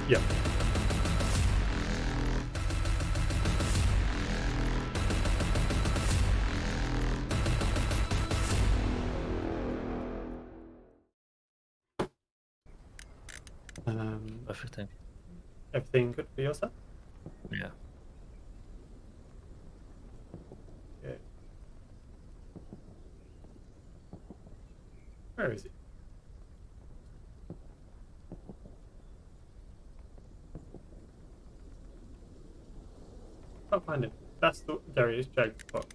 Yeah. Everything. Everything good for your side? Yeah. Okay. Where is it? Can't find it. That's the there he is, Jake's spot.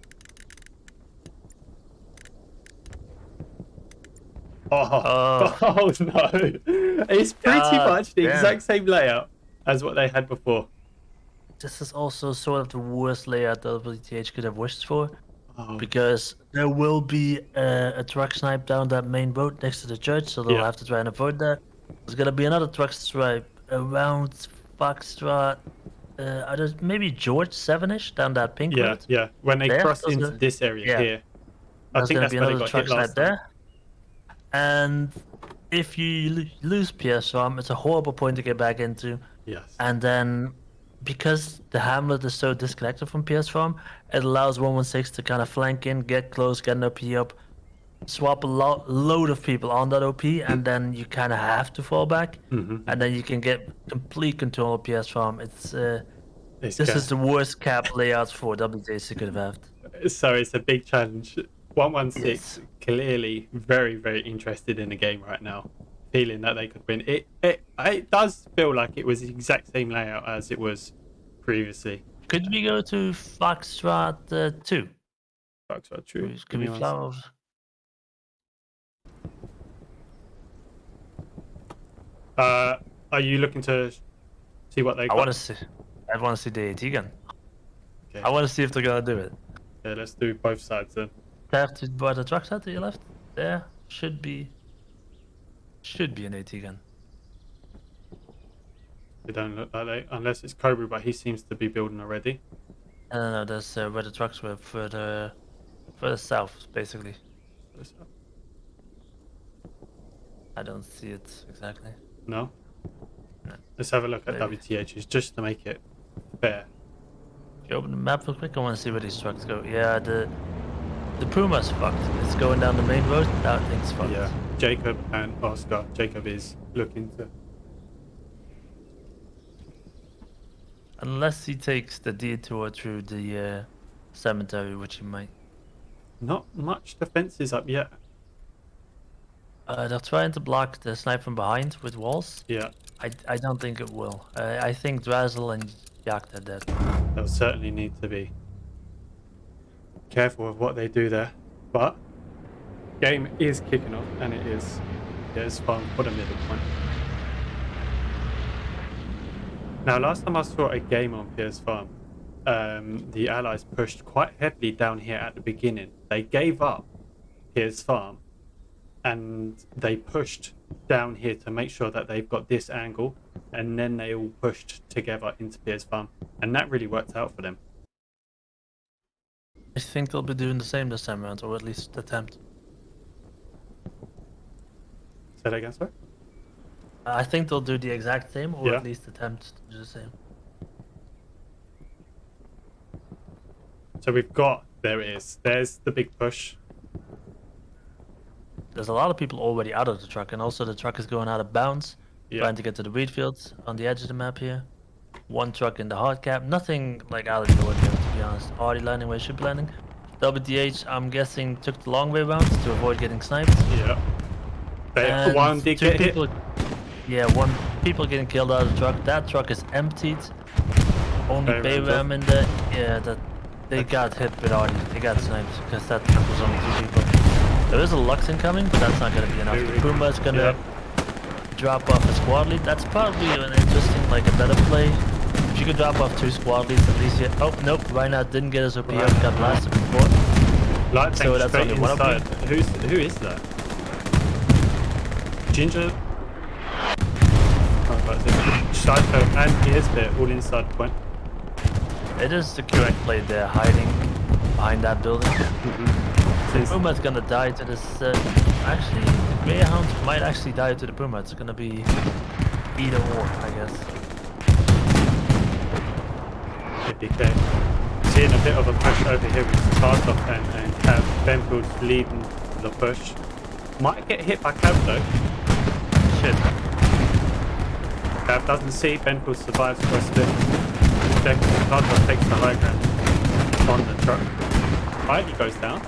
Oh, oh no! It's pretty God much the damn. exact same layout as what they had before. This is also sort of the worst layout that WTH could have wished for. Oh, Because there will be a truck snipe down that main road next to the church, so they'll yeah, have to try and avoid that. There's gonna be another truck snipe around Foxtrot, maybe George 7-ish down that pink yeah, road. yeah. When they There, cross into this area yeah, here, I there's think gonna that's be where they another got truck hit last snipe time. there. And if you lose PS Farm, it's a horrible point to get back into. Yes. And then, because the hamlet is so disconnected from PS Farm, it allows 116 to kind of flank in, get close, get an OP up, swap a load of people on that OP, and then you kind of have to fall back, and then you can get complete control of PS Farm. This is the worst cap layout for WTH you could have had. So it's a big challenge. 116 Yes. clearly very, very interested in the game right now, feeling that they could win. It does feel like it was the exact same layout as it was previously. Could we go to Foxtrot 2? Foxtrot, true. Could we fly off? Are you looking to see what they got? I want to see the AT gun. Okay. I want to see if they're gonna do it. Yeah, let's do both sides then. There to by the truck side to your left. There should be an AT gun. They don't look like they, unless it's Cobra, but he seems to be building already. No, there's where the trucks were further south, basically. I don't see it exactly. No? No. Let's have a look at Maybe. WTHs just to make it fair. If you open the map real quick, I want to see where these trucks go. Yeah, the Puma's fucked. It's going down the main road. That thing's fucked. Yeah, Jacob and Oscar. Jacob is looking to. Unless he takes the detour through the cemetery, which he might. Not much defenses up yet. They're trying to block the snipe from behind with walls. Yeah, I don't think it will. I think Drazel and Yak are dead. they'll certainly need to be careful of what they do there. But game is kicking off, and it is. Yeah, it's fun for the middle point. Now, last time I saw a game on PS Farm, the Allies pushed quite heavily down here at the beginning. They gave up PS Farm, and they pushed down here to make sure that they've got this angle, and then they all pushed together into PS Farm, and that really worked out for them. I think they'll be doing the same this time around, or at least attempt. Say that again, sorry? I think they'll do the exact same, or Yeah. at least attempt to do the same. So we've got, there it is, there's the big push. There's a lot of people already out of the truck, and also the truck is going out of bounds, Yeah, trying to get to the wheat fields on the edge of the map here. One truck in the hard cap, nothing like out of the ordinary, to be honest. Already landing where it should be landing. WTH, I'm guessing, took the long way around to avoid getting sniped. yeah. And One did two get hit. people, yeah, people getting killed out of the truck. That truck is emptied. Only Bay rams Bayram in there. Yeah, that they got hit with already. They got sniped because that truck was only 2 people. There is a Lux incoming, but that's not going to be enough. The Puma is going to drop off a squad lead. That's probably an interesting, like a better play. If you could drop off 2 squad leads at least. Oh nope, Reinhardt didn't get his OP up. Got blasted before. Light So tank that's straight only one inside. OP. Who is that? Ginger. Psycho and Gearsbit all inside the point. It is the correct play there, hiding behind that building. Puma's gonna die to this. Actually, the Greyhound might actually die to the Puma. It's gonna be either or, I guess. APK. Seeing a bit of a push over here with Tartov and Cav. Benfield's leading the push. Might get hit by Cav though. Shit. Cav doesn't see. Benfield survives for a split. Tartov takes the high ground on the truck. Heidi goes down.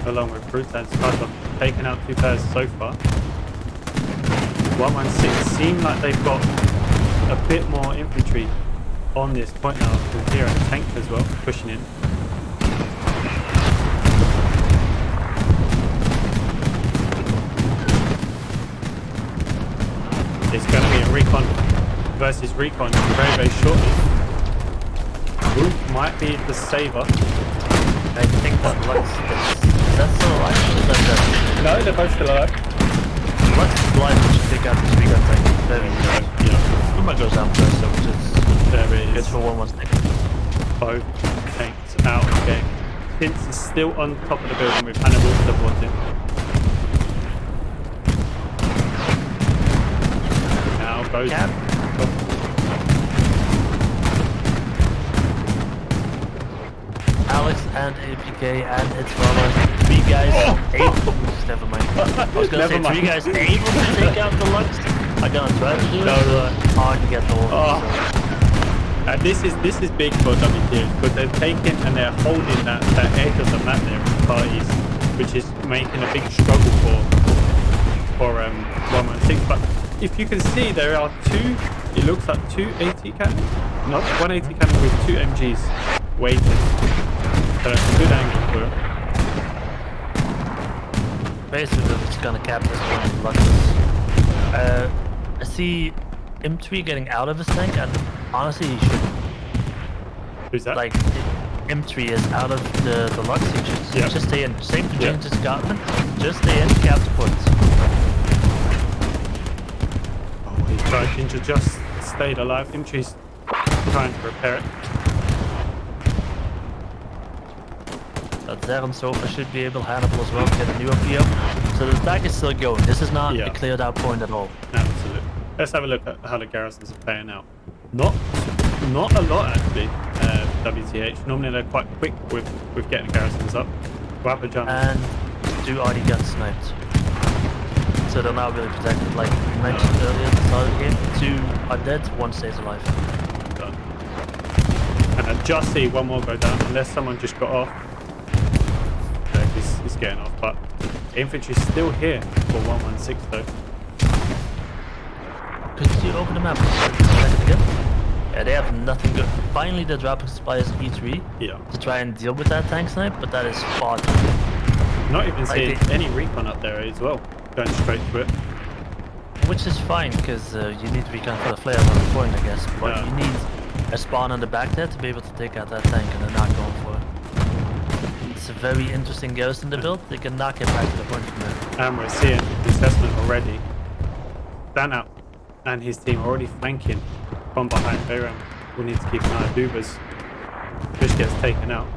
Along with Brute and Tartov taking out 2 players so far. 116 seem like they've got a bit more infantry on this point now. With here a tank as well, pushing in. It's going to be a recon versus recon very, very shortly. Brute might be the saver. I think that Lux is that still alive? Or is that dead? No, they're both still alive. Lux is alive, we should take out this recon tank. Very good. Yeah. Uma goes down first, so which is There it good is. for 116. Both tanks out of the game. Vince is still on top of the building with Hannibal supporting. Now goes. Cap. Alex and APK and its brother. 3 guys able. Never mind. I was gonna say 3 guys able to take out the Lux. I'm gonna try to do it, but hard to get the whole thing. And this is big for WTH because they're taking and they're holding that edge of the map there with parties, which is making a big struggle for 116. But if you can see, there are 2. It looks like 2 AT cannons, not 1 AT cannon with 2 MGs waiting. So that's a good angle for it. Basically, we're just gonna cap this one with Luxus. I see M3 getting out of his tank, and honestly, he shouldn't. Who's that? Like, M3 is out of the Lux, he should just stay in. Same to James Scotland, just stay in, cap the points. Oh, he's trying to just stayed alive. M3's trying to repair it. Zeren Sofa should be able, Hannibal as well, to get a new OP up. So the attack is still going. This is not a cleared out point at all. Absolutely. Let's have a look at how the garrisons are playing out. Not a lot actually. WTH. Normally they're quite quick with getting garrisons up. Wapajan. And 2 already got sniped. So they're not really protected. Like we mentioned earlier at the start of the game, 2 are dead, 1 stays alive. Done. And I just see 1 more go down, unless someone just got off. He's getting off, but infantry's still here for 116 though. Could you open the map? Again? Yeah, they have nothing good. Finally, they're dropping supplies E3 to try and deal with that tank snipe, but that is far too good. Not even seeing any recon up there as well, going straight through it. Which is fine, because you need recon for the flares on the point, I guess, but you need a spawn on the back there to be able to take out that tank, and they're not going for it. It's a very interesting garrison to build. They can not get back to the point from there. And we're seeing the assessment already. Dan out and his team are already flanking from behind Bayram. We need to keep an eye on Dubas. Just gets taken out.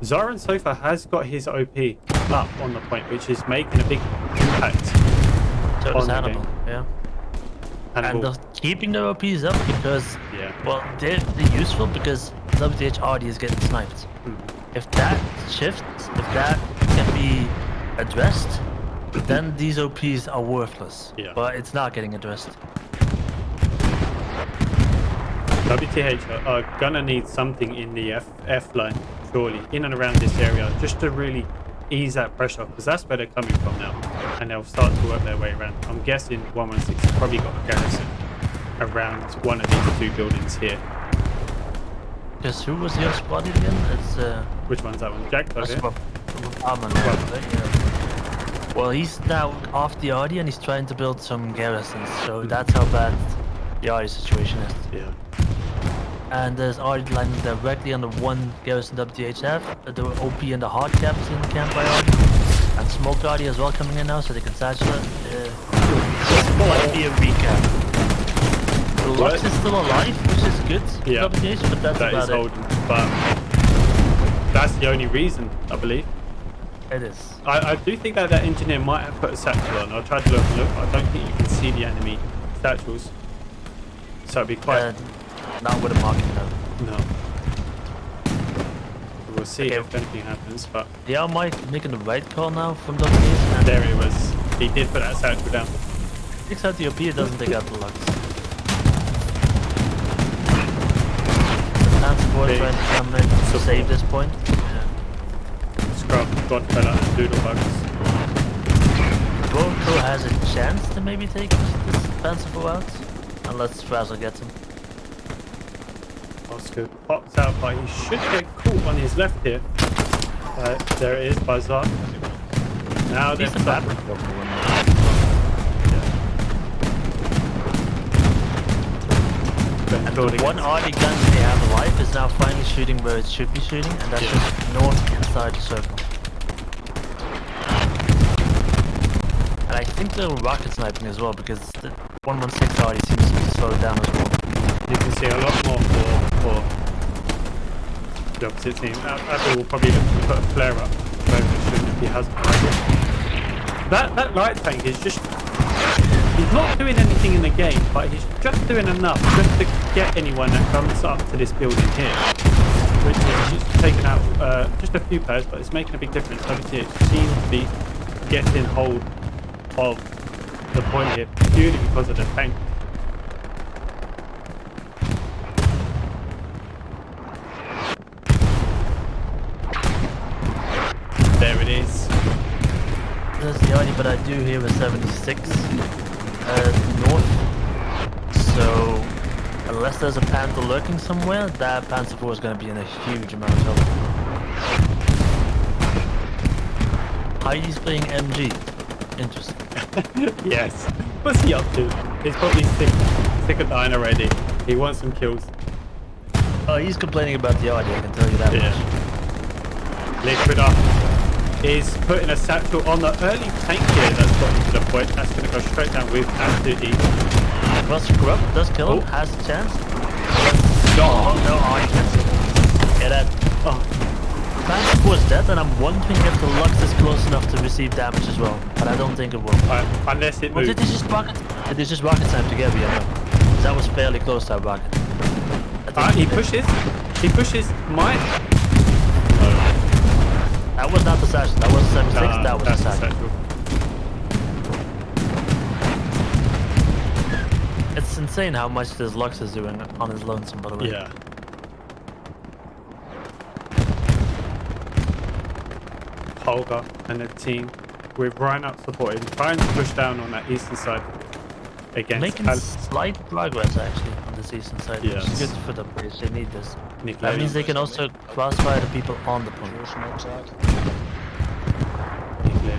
Zoran Sofa has got his OP up on the point, which is making a big impact. So on does the Hannibal, game. And they're keeping their OPs up because, well, they're useful because WTH already is getting sniped. If that shifts, if that can be addressed, then these OPs are worthless. But it's not getting addressed. WTH are gonna need something in the F line, surely, in and around this area, just to really ease that pressure, because that's where they're coming from now, and they'll start to work their way around. I'm guessing 116 has probably got a garrison around one of these 2 buildings here. Because who was your squad again? It's which one's that one? Jack? Well, he's now off the RD and he's trying to build some garrisons, so that's how bad the RD situation is. And there's RD landing directly on the 1 garrison WTH have. The OP and the hard cap is in the camp by RD. And smoke RD as well coming in now, so they can satchel it. This might be a recap. The Lux is still alive, which is good for WTH, but that's about it. But that's the only reason, I believe. It is. I do think that engineer might have put a satchel on. I tried to look. I don't think you can see the enemy satchels. So it'd be quite... Not with a marking though. No. We'll see Okay. if anything happens, but... Yeah, Mike making the right call now from WTH. And there he was. He did put that satchel down. takes out the OP, it doesn't take out the Lux. Transport Big trying to come in to save this point. Yeah. Scrub, Godfella, and Doodlebugs. Bronco has a chance to maybe take this Fanciful out. Unless Frazzle gets him. Oscar pops out, but he should get caught on his left here. There it is, Bazaar. Now they've Decent stopped. battery. And the one arty gun they have alive is now finally shooting where it should be shooting, and that's just north inside the circle. And I think they're rocket sniping as well, because the 116 arty seems to be slowed down as well. You can see a lot more for the opposite team. Apple will probably look to put a flare up if he hasn't already. That light tank is just... he's not doing anything in the game, but he's just doing enough just to get anyone that comes up to this building here. Which is just taking out just a few players, but it's making a big difference. WTH seems to be getting hold of the point here purely because of the tank. There it is. There's the arty, but I do hear a 76 north. So unless there's a Panther lurking somewhere, that Panther 4 is going to be in a huge amount of trouble. Heidi's playing MG. Interesting. Yes. What's he up to? He's probably sick of dying already. He wants some kills. Oh, he's complaining about the arty, I can tell you that much. Liquid up is putting a satchel on the early tank here that's gotten to the point. That's going to go straight down with absolutely... Well, Scrub does kill him, has a chance. Oh, no, arty cancel. Get that. Oh, Panther 4 is dead, and I'm wondering if the Lux is close enough to receive damage as well. But I don't think it will. unless it Or moves. did they just rocket? Did they just rocket time together? Yeah, no. That was fairly close to a rocket. He pushes. He pushes. Mine. That was not the Assassin. That was 76. That was the that's the Assassin. satchel. It's insane how much this Lux is doing on his lonesome, by the way. Yeah. Holger and the team with Ryan up supporting, trying to push down on that eastern side against Making slight progress actually on this eastern side, which Yes. is good for the players. They need this. Nick That means they can also crossfire the people on the point.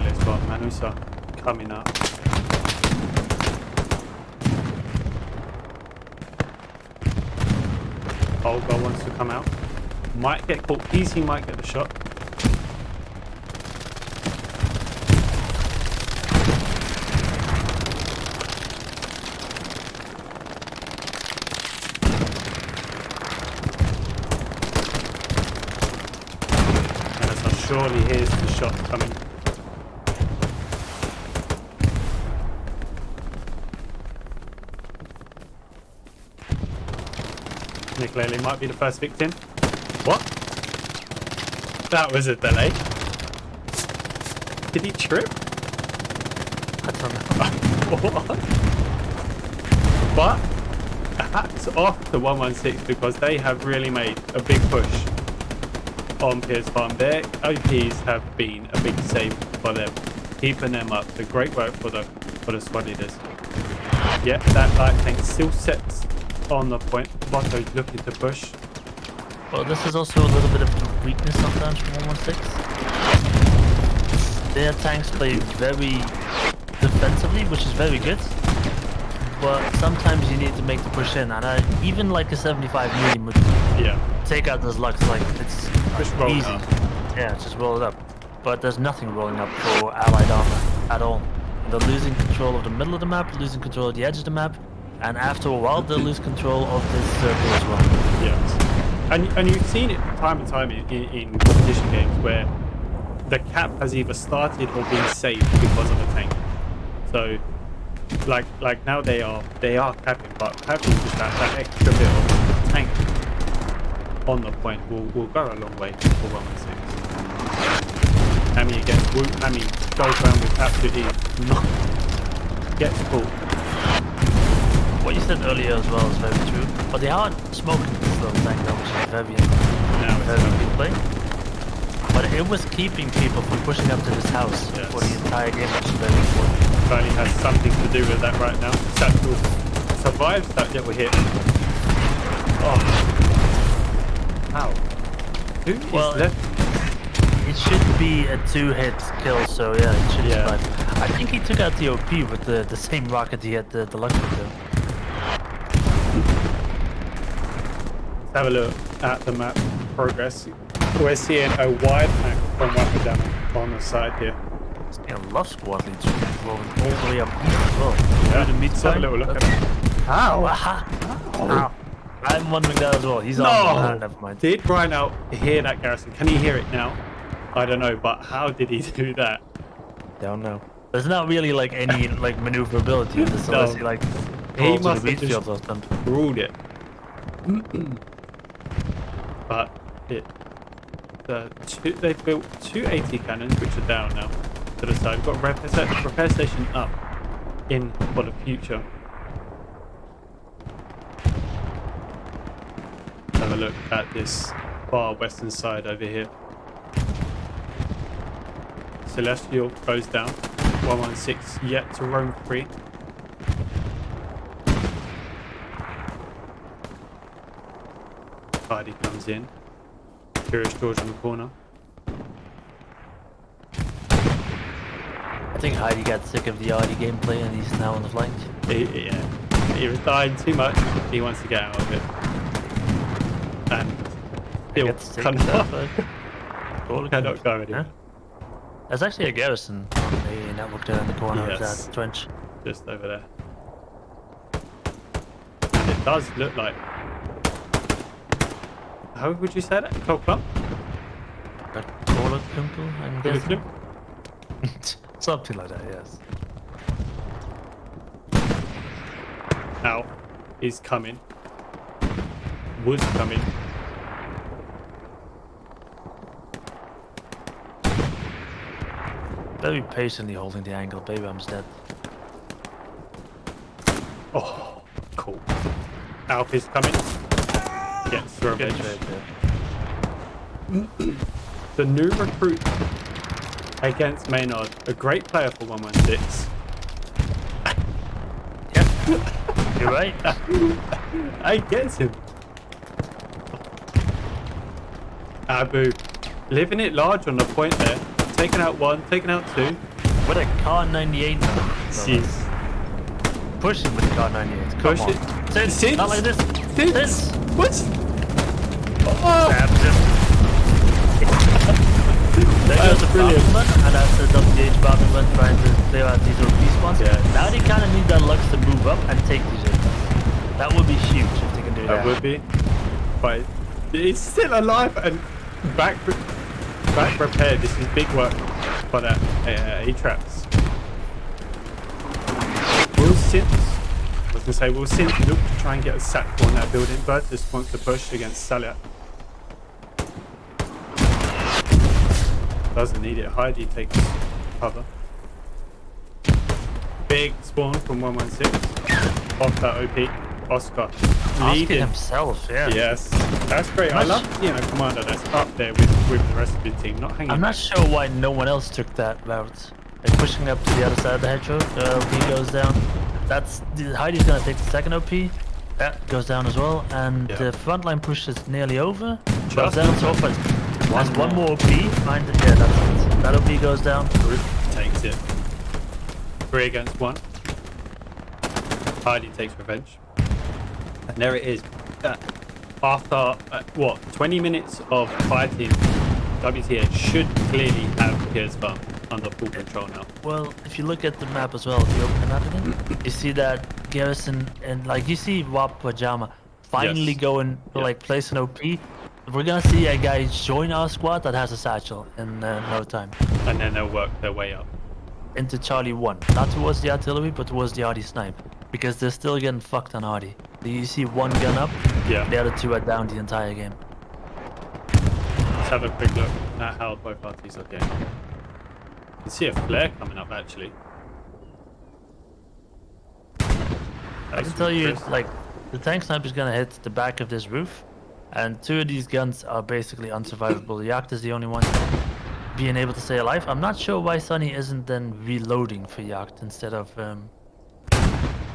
Nick got Manusa coming up. Holger wants to come out. Might get caught. Easy might get the shot. Surely here's the shot coming. Nick Lely might be the first victim. What? That was a delay. Did he trip? I don't know. What? But hats off to 116 because they have really made a big push on PS Farm. Their OPs have been a big save for them, keeping them up. So great work for the squad leaders. Yeah, that light tank still sets on the point. Botto's looking to push. Well, this is also a little bit of a weakness sometimes from 116. Their tanks play very defensively, which is very good. But sometimes you need to make the push in, and even like a 75 medium would take out this Lux. Like it's easy. Yeah, just roll it up. But there's nothing rolling up for allied armor at all. They're losing control of the middle of the map, losing control of the edge of the map, and after a while they'll lose control of this circle as well. Yes. And you've seen it time and time in competition games where the cap has either started or been saved because of the tank. So like now they are capping, but having just that extra bit of tank on the point will go a long way for 116. Hammy against Woot. Hammy goes around with absolutely not gets caught. What you said earlier as well is very true. But they aren't smoking this little tank now, which is very good play. But it was keeping people from pushing up to this house for the entire game, which is very important. Charlie has something to do with that right now. Satchel survives that little hit. Oh. How? Who is left? It should be a 2-hit kill, so yeah, it should survive. I think he took out the OP with the same rocket he had the luck with though. Let's have a look at the map progress. We're seeing a wide map from Wakadama on the side here. I love squad leads rolling all the way up here as well. Yeah, the mid let's have a little look at it. How? How? I'm wondering that as well. He's on. Never mind. Did Rhino hear that, Garrison? Can he hear it now? I don't know, but how did he do that? Don't know. There's not really like any like maneuverability in this, unless he like he must the have just ruled it. But they've built 2 AT cannons, which are down now to the side. We've got a repair station up in for the future. Have a look at this far western side over here. Celestial goes down. 116 yet to roam free. Hardy comes in. Curious George in the corner. I think Heidi got sick of the Hardy gameplay and he's now on the flank. He was dying too much. He wants to get out of it. And still cannot go anywhere. There's actually a garrison on the network there in the corner of that trench. Just over there. And it does look like... How would you say that? Clump? I'm guessing. Something like that, yes. Now, he's coming. Wood's coming. Very patiently holding the angle. Baby, I'm dead. Oh, cool. Alf is coming. Gets the revenge. The new recruit against Maynard. A great player for 116. Yep. You're right. I get him. Abu. Living it large on the point there. Taking out 1, taking out 2. With a car 98 now. Jeez. Pushing with the car 98. Come Push on. it. Sit. Not like this. This. What? Stabs him. There goes the Bombman, and that's the WTH Bombman trying to clear out these OP spawns. Yeah. Now they kind of need that Lux to move up and take these OPs. That would be huge if they can do that. That would be. But he's still alive and back prepared. This is big work for that A-traps. Will Sint look to try and get a sack on that building, but just wants to push against Salia. Doesn't need it. Heidi takes cover. Big spawn from 116. Off that OP. Oscar leading himself, yeah. Yes, that's great. I love, Commander that's up there with the rest of the team, not hanging. I'm not sure why no one else took that route. They're pushing up to the other side of the hedgerow. OP goes down. Heidi's gonna take the second OP. That goes down as well, and the frontline push is nearly over. Goes down so far. There's one more OP behind it. Yeah, that's it. That OP goes down. Takes it. 3 against 1. Heidi takes revenge. And there it is. After, 20 minutes of fighting, WTH should clearly have Piers Farm under full control now. Well, if you look at the map as well, if you open the map again, you see that Garrison and you see Wap Pajama finally going to place an OP. We're gonna see a guy join our squad that has a satchel in no time. And then they'll work their way up. into Charlie 1. Not towards the artillery, but towards the arty snipe. Because they're still getting fucked on arty. You see one gun up, Yeah. the other two are down the entire game. Let's have a quick look at how both parties are getting. You can see a flare coming up actually. I can tell you, like, the tank sniper is gonna hit the back of this roof, and two of these guns are basically unsurvivable. Yacht is the only one being able to stay alive. I'm not sure why Sonny isn't then reloading for Yacht instead of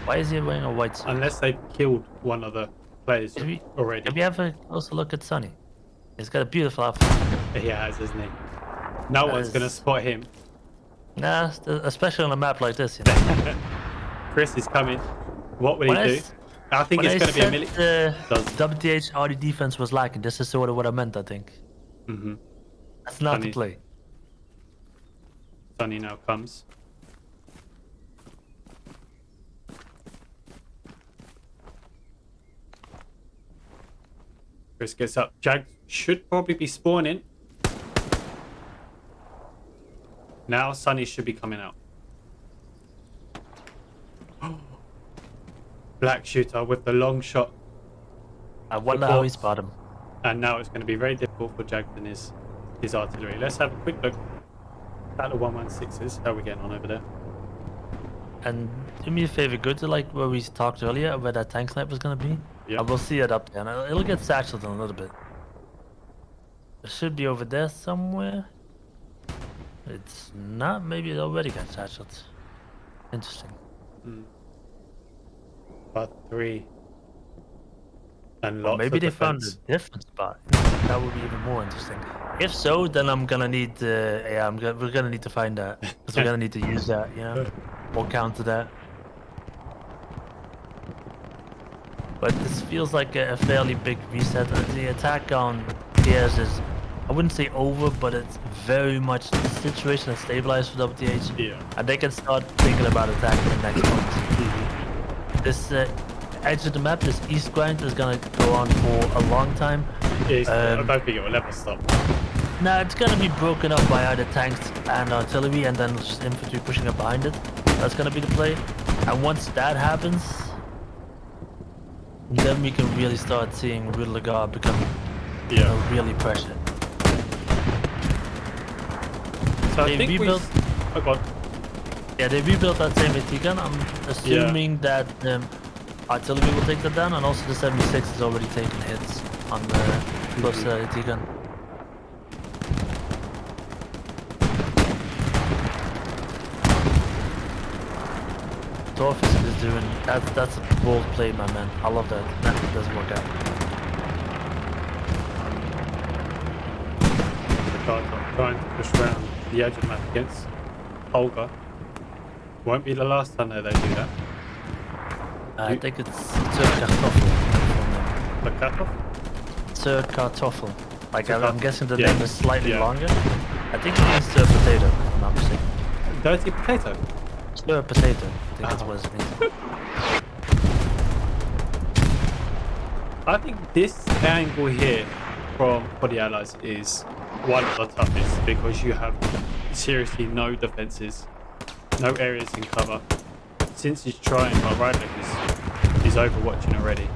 why is he wearing a white suit? Unless they've killed one of the players already. Have you ever also look at Sonny? He's got a beautiful outfit. He has, isn't he? No one's gonna spot him. Nah, especially on a map like this, you know. Chris is coming. What will he do? I think it's going to be a million. WTH RD defense was lacking. This is sort of what I meant, I think. Mm-hmm. That's not the play. Sonny now comes. Chris gets up. Jag should probably be spawning. Now Sonny should be coming out. Black shooter with the long shot. I wonder how he spot him. And now it's going to be very difficult for Jag and his artillery. Let's have a quick look at the 116s. How are we getting on over there? And do me a favor, go to like where we talked earlier, where that tank sniper is going to be. Yeah. I will see it up there. And it'll get satcheled in a little bit. It should be over there somewhere. It's not. Maybe it already got satcheled. Interesting. Part 3. And Well, lots maybe of they found defense. a different spot. That would be even more interesting. If so, then I'm gonna need. We're gonna need to find that because we're gonna need to use that, you know, or counter that. But this feels like a fairly big reset. The attack on PS is, I wouldn't say over, but it's very much the situation is stabilized for WTH. Yeah. And they can start thinking about attacking the next point. This edge of the map, this east grind, is gonna go on for a long time. I don't think it will ever stop. Nah, it's gonna be broken up by either tanks and artillery, and then just infantry pushing up behind it. That's gonna be the play. And once that happens, then we can really start seeing Rudelagar become really pressured. So They I think rebuilt. Oh god. Yeah, they rebuilt that same AT gun. I'm assuming that artillery will take that down, and also the 76 is already taking hits on the close AT gun. Torfus is doing that's a bold play, my man. I love that. That doesn't work out. The guards are trying to push around the edge of the map against Olga. Won't be the last time that they do that. I think it's Sir Kartoffel. The cutoff? Sir Kartoffel. Like Sir I'm guessing the yeah. name is slightly Yeah. longer. I think it means Sir Potato, if I'm not mistaken. Dirty potato. Sir Potato. I think that's what it means. I think this angle here for the Allies is one of the toughest because you have seriously no defenses, no areas in cover. Since he's trying, but Rydek is overwatching already.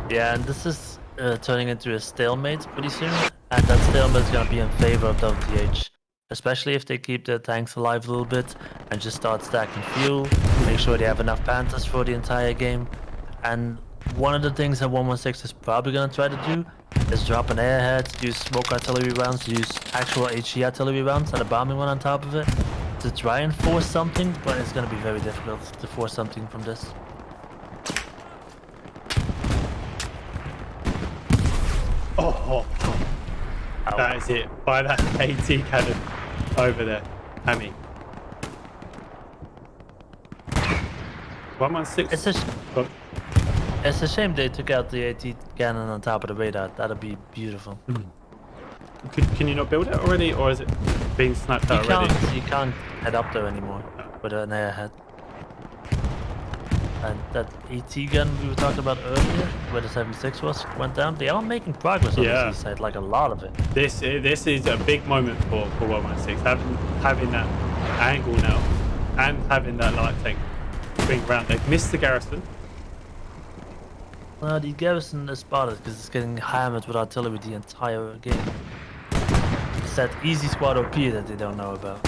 Yeah, and this is turning into a stalemate pretty soon, and that stalemate is gonna be in favor of WTH. Especially if they keep their tanks alive a little bit and just start stacking fuel, make sure they have enough Panthers for the entire game. And one of the things that 116 is probably gonna try to do is drop an airhead, use smoke artillery rounds, use actual HE artillery rounds and a bombing one on top of it to try and force something, but it's gonna be very difficult to force something from this. Oh, that is it. By that AT cannon over there. Hammy. 116. It's a shame they took out the AT cannon on top of the radar. That'd be beautiful. Can you not build it already, or is it being sniped out already? You can't head up there anymore with an airhead. And that AT gun we were talking about earlier, where the 76 went down, they are making progress on this Yeah. east side, like a lot of it. This is a big moment for 116. Having that angle now and having that light tank bring around. They've missed the garrison. The garrison is spotted because it's getting hammered with artillery the entire game. It's that easy squad OP that they don't know about.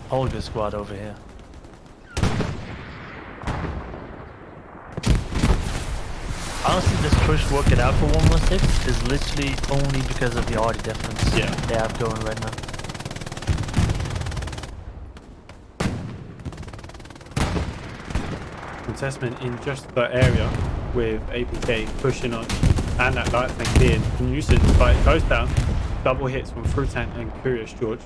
Holger squad over here. Honestly, this push working out for 116 is literally only because of the RD difference they have going right now. Contestment in just the area with APK pushing on and that light tank being a nuisance, but it goes down. Double hits from Frutan and Curious George.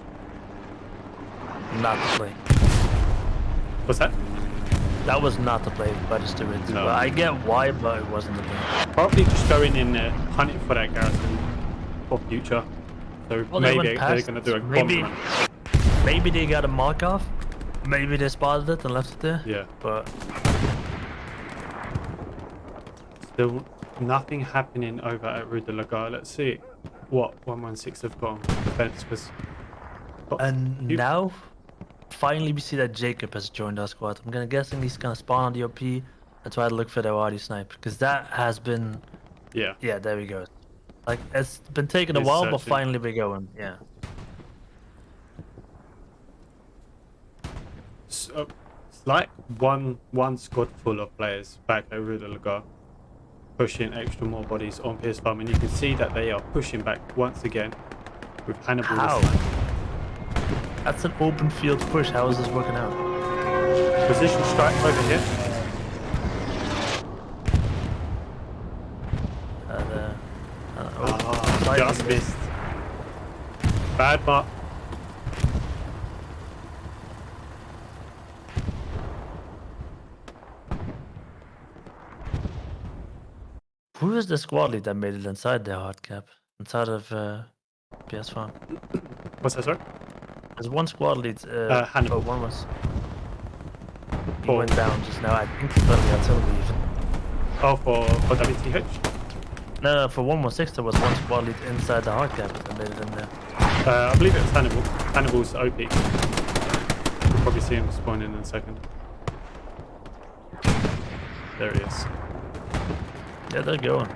Not the play. What's that? That was not the play by the Stewards. No. I get why, but it wasn't the play. Probably just going in there, hunting for that garrison for future. So Well, maybe they're going to do a bomb run. Maybe they got a mark off. Maybe they spotted it and left it there. Yeah. But still nothing happening over at Rue de la Gare. Let's see what 116 have got on defense. Now, finally we see that Jacob has joined our squad. I'm guessing he's gonna spawn on the OP and try to look for the RD snipe, because that has been... Yeah, there we go. Like, it's been taking a He's while, but searching. finally we're going. Yeah. so it's like one squad full of players back at Rue de la Gare, pushing extra more bodies on Pierce Farm, and you can see that they are pushing back once again with Hannibal. How? That's an open field push. How is this working out? Position strike over here. Just missed. Bad mark. Who is the squad lead that made it inside their hard cap? Inside of PS Farm? What's that, sorry? There's one squad lead. Hannibal. One was. He For- went down just now. I think it's gonna be artillery even. Oh, for WTH? No, for 116 there was one squad lead inside the hard cap that made it in there. I believe it was Hannibal. Hannibal's OP. You'll probably see him spawn in a second. There he is. Yeah, they're going.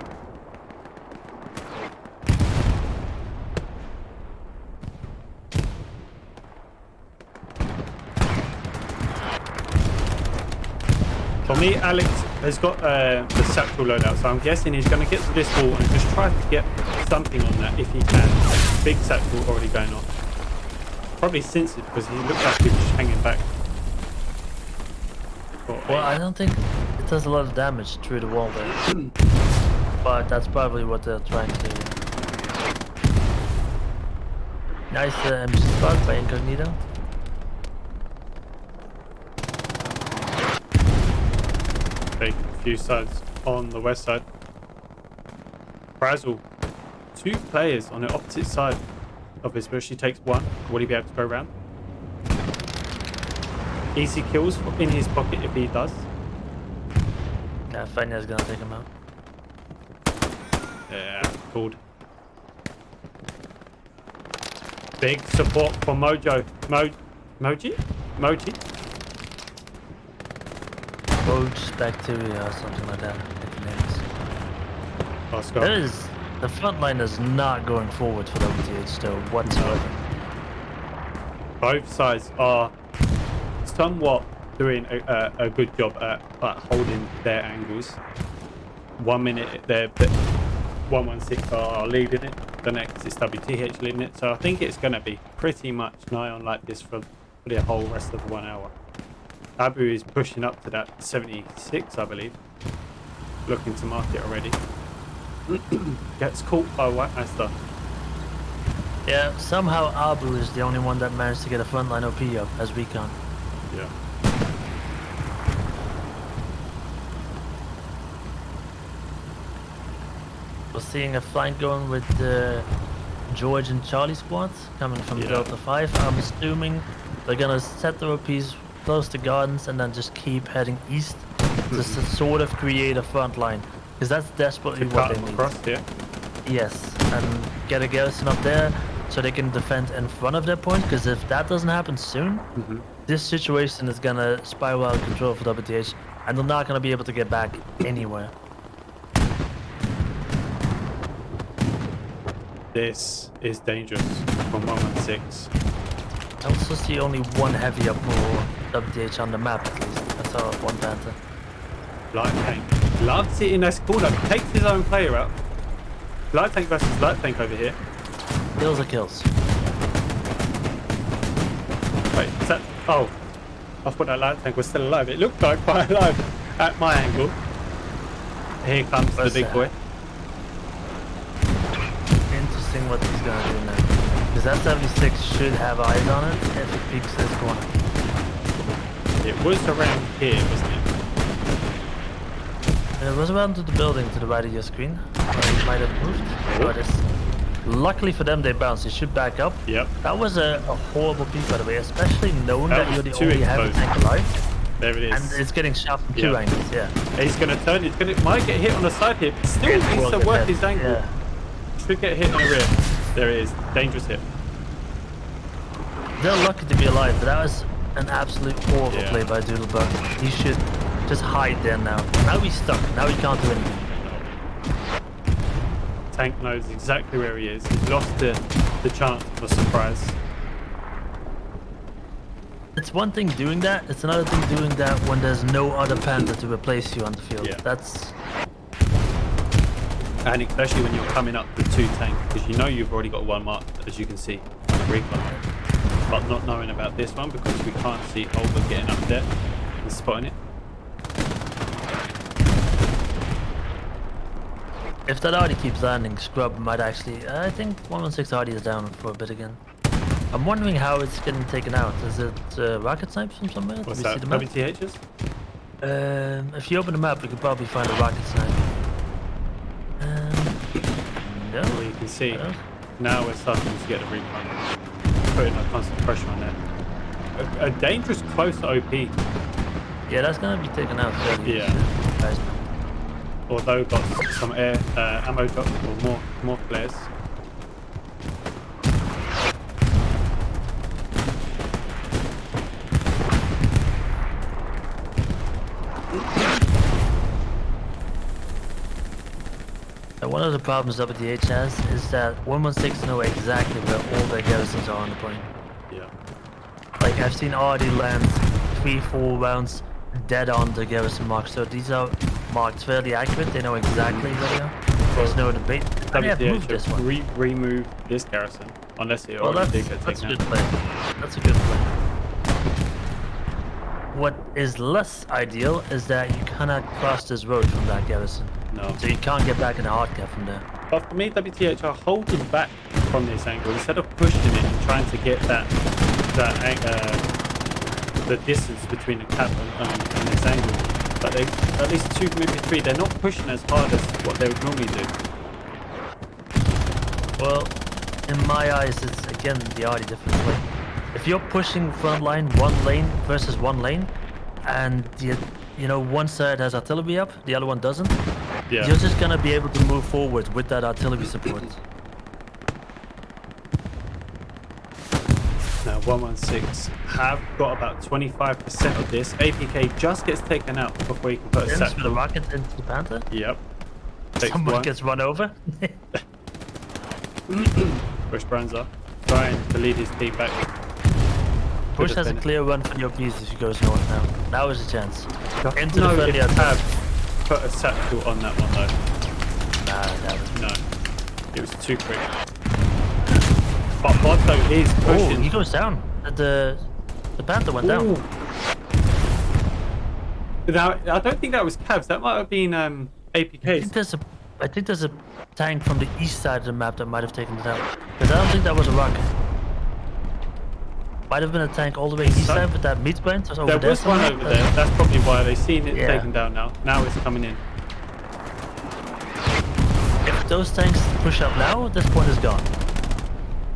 For me, Alex has got the satchel loadout, so I'm guessing he's going to get to this wall and just try to get something on that if he can. Big satchel already going off. Probably since it, because he looked like he was just hanging back. Well, I don't think it does a lot of damage through the wall there. But that's probably what they're trying to do. Nice MC spot by Incognito. Okay, a few sides on the west side. Brazzle, 2 players on the opposite side of his bush. He takes one. Will he be able to go around? Easy kills in his pocket if he does. Yeah, Fenya's gonna take him out. Yeah, called. Big support for Mojo. Moji? Roach bacteria or something like that. I think the name is. Let's go. The front line is not going forward for WTH still whatsoever. Both sides are somewhat doing a good job at holding their angles. 1 minute they're 116 are leading it, the next is WTH leading it, so I think it's going to be pretty much nigh on like this for the whole rest of the 1 hour. Abu is pushing up to that 76, I believe, looking to mark it already. Gets caught by White Master. Yeah, somehow Abu is the only one that managed to get a frontline OP up as recon. Yeah. We're seeing a flank going with the George and Charlie squads coming from Delta 5. I'm assuming they're gonna set their OPs close to gardens, and then just keep heading east, just to sort of create a front line, because that's desperately To what cut they them need. across here. Yes, and get a garrison up there so they can defend in front of their point, because if that doesn't happen soon, this situation is gonna spiral out of control for WTH, and they're not gonna be able to get back anywhere. This is dangerous from 116. I also see only one heavy up for WTH on the map, at least. That's our one Panther. Light tank loves it in this corner. Takes his own player out. Light tank versus light tank over here. Kills are kills. Wait, is that? Oh, I thought that light tank was still alive. It looked like quite alive at my angle. Here comes the big boy. Interesting what he's gonna do now. Because that 76 should have eyes on it if it peeks this corner. It was around here, wasn't it? It was around to the building to the right of your screen. It might have moved. But luckily for them, they bounced. They should back up. Yep. That was a horrible peek, by the way, especially knowing that you're the too only heavy exposed. tank alive. There it is. And it's getting shot from two angles, yeah. He's going to turn. Might get hit on the side here, but still needs to work his angle. Yeah. Should get hit in the rear. There it is. Dangerous hit. They're lucky to be alive, but that was an absolute horrible play by Doodlebug. He should just hide there now. Now he's stuck. Now he can't do anything. Tank knows exactly where he is. He's lost the chance of a surprise. It's one thing doing that, it's another thing doing that when there's no other Panther to replace you on the field. Yeah. That's... And especially when you're coming up with two tanks, because you know you've already got one mark, as you can see on the recon. But not knowing about this one because we can't see Olga getting up there and spotting it. If that Artie keeps landing, Scrub might actually... I think 116 Artie is down for a bit again. I'm wondering how it's getting taken out. Is it rocket snipes from somewhere? What's Do we that? see the map? WTHs? If you open the map, we could probably find a rocket snipe. No. Well, you can see now we're starting to get a recon, putting a constant pressure on there. A dangerous close OP. Yeah, that's gonna be taken out fairly. Yeah. Guys. Although got some air ammo drops or more flares. One of the problems WTH has is that 116 know exactly where all their garrisons are on the point. Yeah. Like I've seen already land 3-4 rounds dead on the garrison mark, so these are marked fairly accurate. They know exactly where they are. There's no debate. I have moved this one. Remove this garrison unless it Well, already did get that's a taken good out. play. That's a good play. What is less ideal is that you cannot cross this road from that garrison. No. So you can't get back in a hard cap from there. But for me, WTH are holding back from this angle instead of pushing it and trying to get the distance between the cap and this angle. But they, at least 2, maybe 3, they're not pushing as hard as what they would normally do. Well, in my eyes, it's again the Artie difference. Like, if you're pushing front line one lane versus one lane, and one side has artillery up, the other one doesn't, Yeah. you're just gonna be able to move forward with that artillery support. Now 116 have got about 25% of this. APK just gets taken out before you can put a Ends set. with a rocket into the Panther. Yep. Takes Someone one. gets run over. Bush Branza trying to lead his team back. Bush has a clear run for the OPs if he goes north now. Now is a chance. Into No, the it friendly attack. have put a satchel on that one though. Nah, that was... No, it was too quick. But Boto is Oh, pushing. he goes down. The Panther went down. Ooh. Now, I don't think that was Cavs. That might have been APKs. I think there's a tank from the east side of the map that might have taken it out. Because I don't think that was a rocket. Might have been a tank all the way east side, but that meat plant was over there. There was one over there. That's probably why they've seen it Yeah. taken down now. Now it's coming in. If those tanks push up now, this point is gone.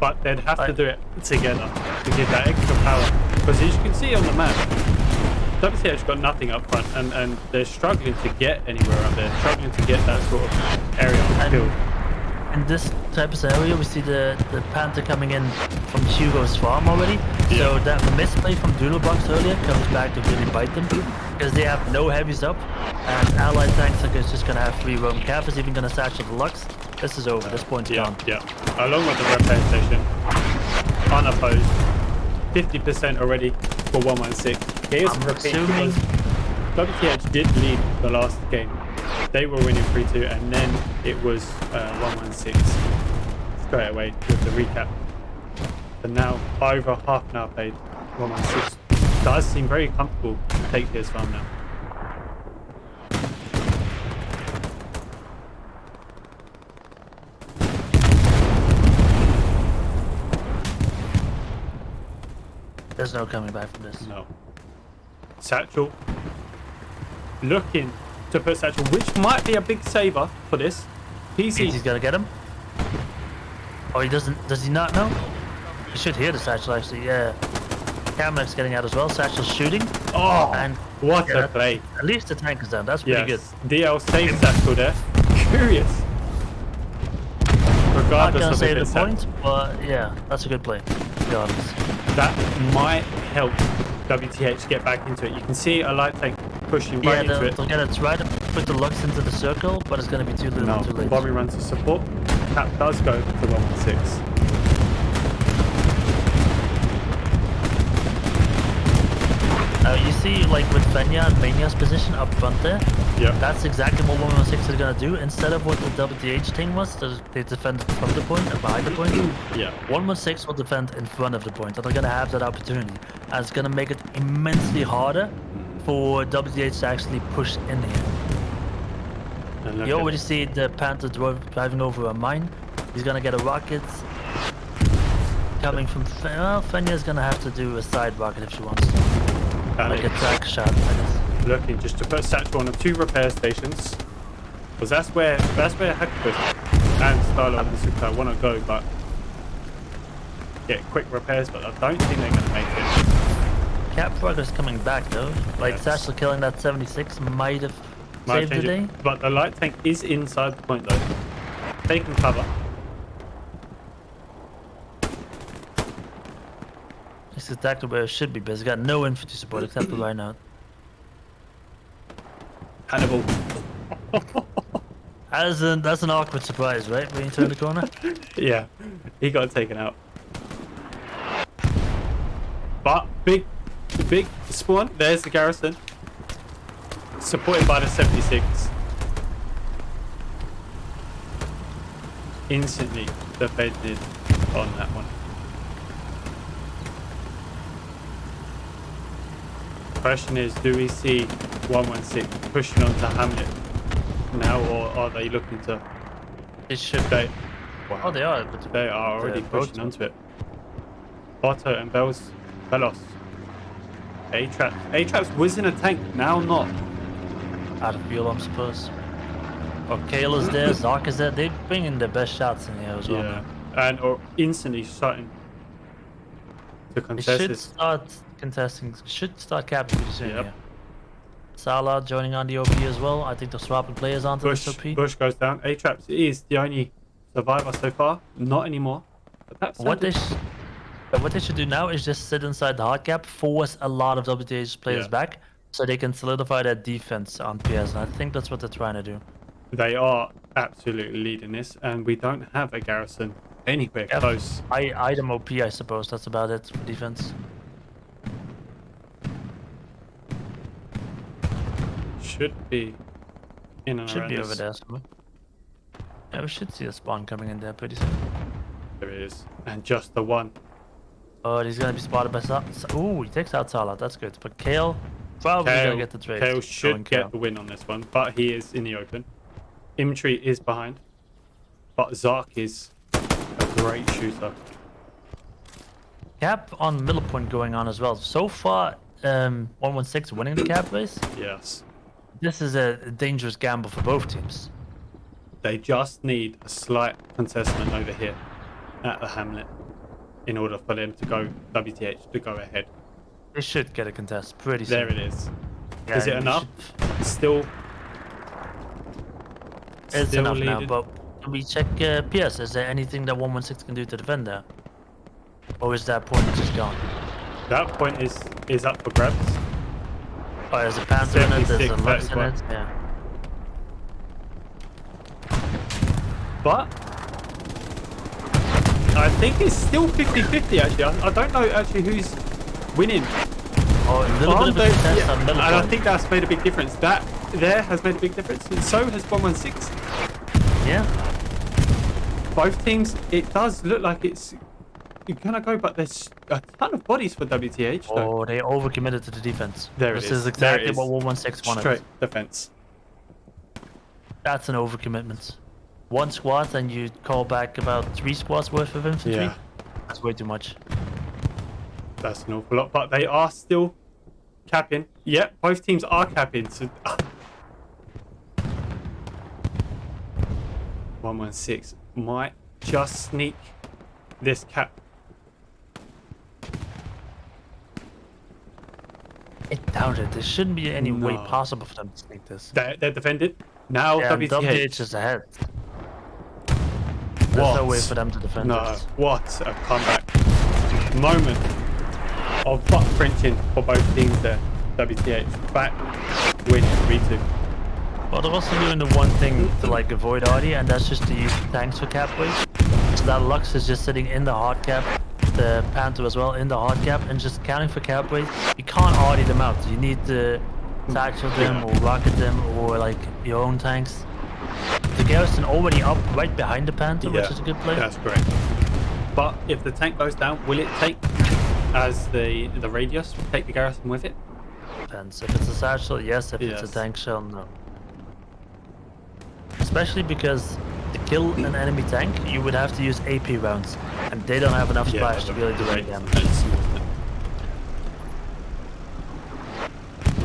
But they'd have to do it together to give that extra power. Because as you can see on the map, WTH got nothing up front, and they're struggling to get anywhere up there, struggling to get that sort of area on the field. In this type of scenario, we see the Panther coming in from Hugo's farm already. Yeah. So that misplay from Doodlebox earlier comes back to really bite them, because they have no heavies up, and allied tanks are just gonna have free roam. Cap is even gonna satchel the Lux. This is over. This point's gone. Yeah. Along with the repair station, unopposed, 50% already for 116. Here's I'm repeat assuming because WTH did lead the last game. They were winning 3-2, and then it was 116 straight away with the recap. And now over half an hour played, 116 does seem very comfortable to take his farm now. there's no coming back from this. No. Satchel looking to put Satchel, which might be a big saver for this. He's gonna get him. Oh, he doesn't. Does he not know? He should hear the Satchel actually. Yeah. Kamek's getting out as well. Satchel's shooting. Oh, And what yeah, a play. At least the tank is down. That's pretty good. DL saved Satchel there. Curious. Not Regardless gonna of save if the it's point, but yeah, that's a good play. Regardless. that might help WTH get back into it. You can see a light tank pushing right Yeah, into it. they'll get it right to put the Lux into the circle, but it's gonna be too little, No, too late. Bobby runs to support. Cap does go to 116. You see, like with Fenya and Mania's position up front there, Yeah. that's exactly what 116 is gonna do. Instead of what the WTH thing was, they defend from the point and behind the point. Yeah. 116 will defend in front of the point, and they're gonna have that opportunity, and it's gonna make it immensely harder for WTH to actually push in here. And look You at already see the Panther driving over a mine. He's gonna get a rocket coming from. Well, Fenya's gonna have to do a side rocket if she wants to. Like a track shot, I guess. looking just to put Satchel on the 2 repair stations. Because that's where Hackbus and Starlord and Super want to go, but get quick repairs, but I don't think they're going to make it. Cap progress coming back though. Like Yes. Satchel killing that 76 might have Might saved the change day. it. But the light tank is inside the point though. Taking cover. It's exactly where it should be, but it's got no infantry support except for right now. Hannibal. That's an awkward surprise, right? When you turn the corner. Yeah, he got taken out. But big spawn. There's the garrison, supported by the 76. Instantly defended on that one. Question is, do we see 116 pushing onto Hamlet now, or are they looking to? It should. Wow. Oh, they are. But They are already both pushing onto it. Otto and Belos. A-Traps. A-Traps was in a tank, now not. out of fuel, I suppose. Or Kale is there, Zark is there. They're bringing their best shots in here as well. Yeah. And or instantly starting to They contest should this. start contesting. Should start capping pretty soon. Yep. Yeah. Salah joining on the OP as well. I think they're swapping players onto this OP. Bush goes down. A-Traps is the only survivor so far. Not anymore. But that's What they should do now is just sit inside the hard cap, force a lot of WTH players Yeah. back, so they can solidify their defense on PS. And I think that's what they're trying to do. They are absolutely leading this, and we don't have a garrison anywhere Yep. close. Item OP, I suppose. That's about it for defense. Should be in and Should around be this. over there somewhere. Yeah, we should see a spawn coming in there pretty soon. There it is. And just the one. Oh, he's gonna be spotted by Salah. Ooh, he takes out Salah. That's good. But Kale probably gonna get the trade. Kale should Going get Kale. the win on this one, but he is in the open. Imtree is behind, but Zark is a great shooter. Cap on middle point going on as well. So far, 116 winning the cap race. Yes. This is a dangerous gamble for both teams. They just need a slight contestment over here at the Hamlet in order for them to go WTH to go ahead. They should get a contest pretty soon. There it is. Yeah, Is it you enough? should- Still. It's still enough now, leading. but can we check PS? Is there anything that 116 can do to defend there? Or is that point just gone? That point is up for grabs. Oh, there's a Panther in it, there's a 76, Lux in 31. it, yeah. But I think it's still 50-50 actually. I don't know actually who's winning. Oh, a little bit of a contest yeah, on middle and I point. think that's made a big difference. That there has made a big difference, and so has 116. Yeah. Both teams, it does look like it's gonna go, but there's a ton of bodies for WTH though. Oh, they overcommitted to the defense. There it this is. is There exactly it is. what 116 wanted. Straight defense. That's an overcommitment. One squad and you call back about 3 squads worth of infantry? Yeah, That's way too much. that's an awful lot. But they are still capping. Yep, both teams are capping. So 116 might just sneak this cap. I doubt it. There shouldn't be any way No. possible for them to sneak this. They're defended. Now Yeah, and WTH. WTH is ahead. There's no way for them to defend No, this. what a comeback moment of butt printing for both teams there. WTH back, win 3-2. Well, they're also doing the one thing to like avoid Artie, and that's just to use tanks for cap weight. So that Lux is just sitting in the hard cap, the Panther as well in the hard cap, and just counting for cap weight. You can't Artie them out. You need to satchel them or rocket them or like your own tanks. The Garrison already up right behind the Panther, which is a good play. That's great. But if the tank goes down, will it take as the radius take the garrison with it? Depends. If it's a satchel, yes. If it's Yes. a tank shell, no. Especially because to kill an enemy tank, you would have to use AP rounds, and they don't have enough splash to really do any damage.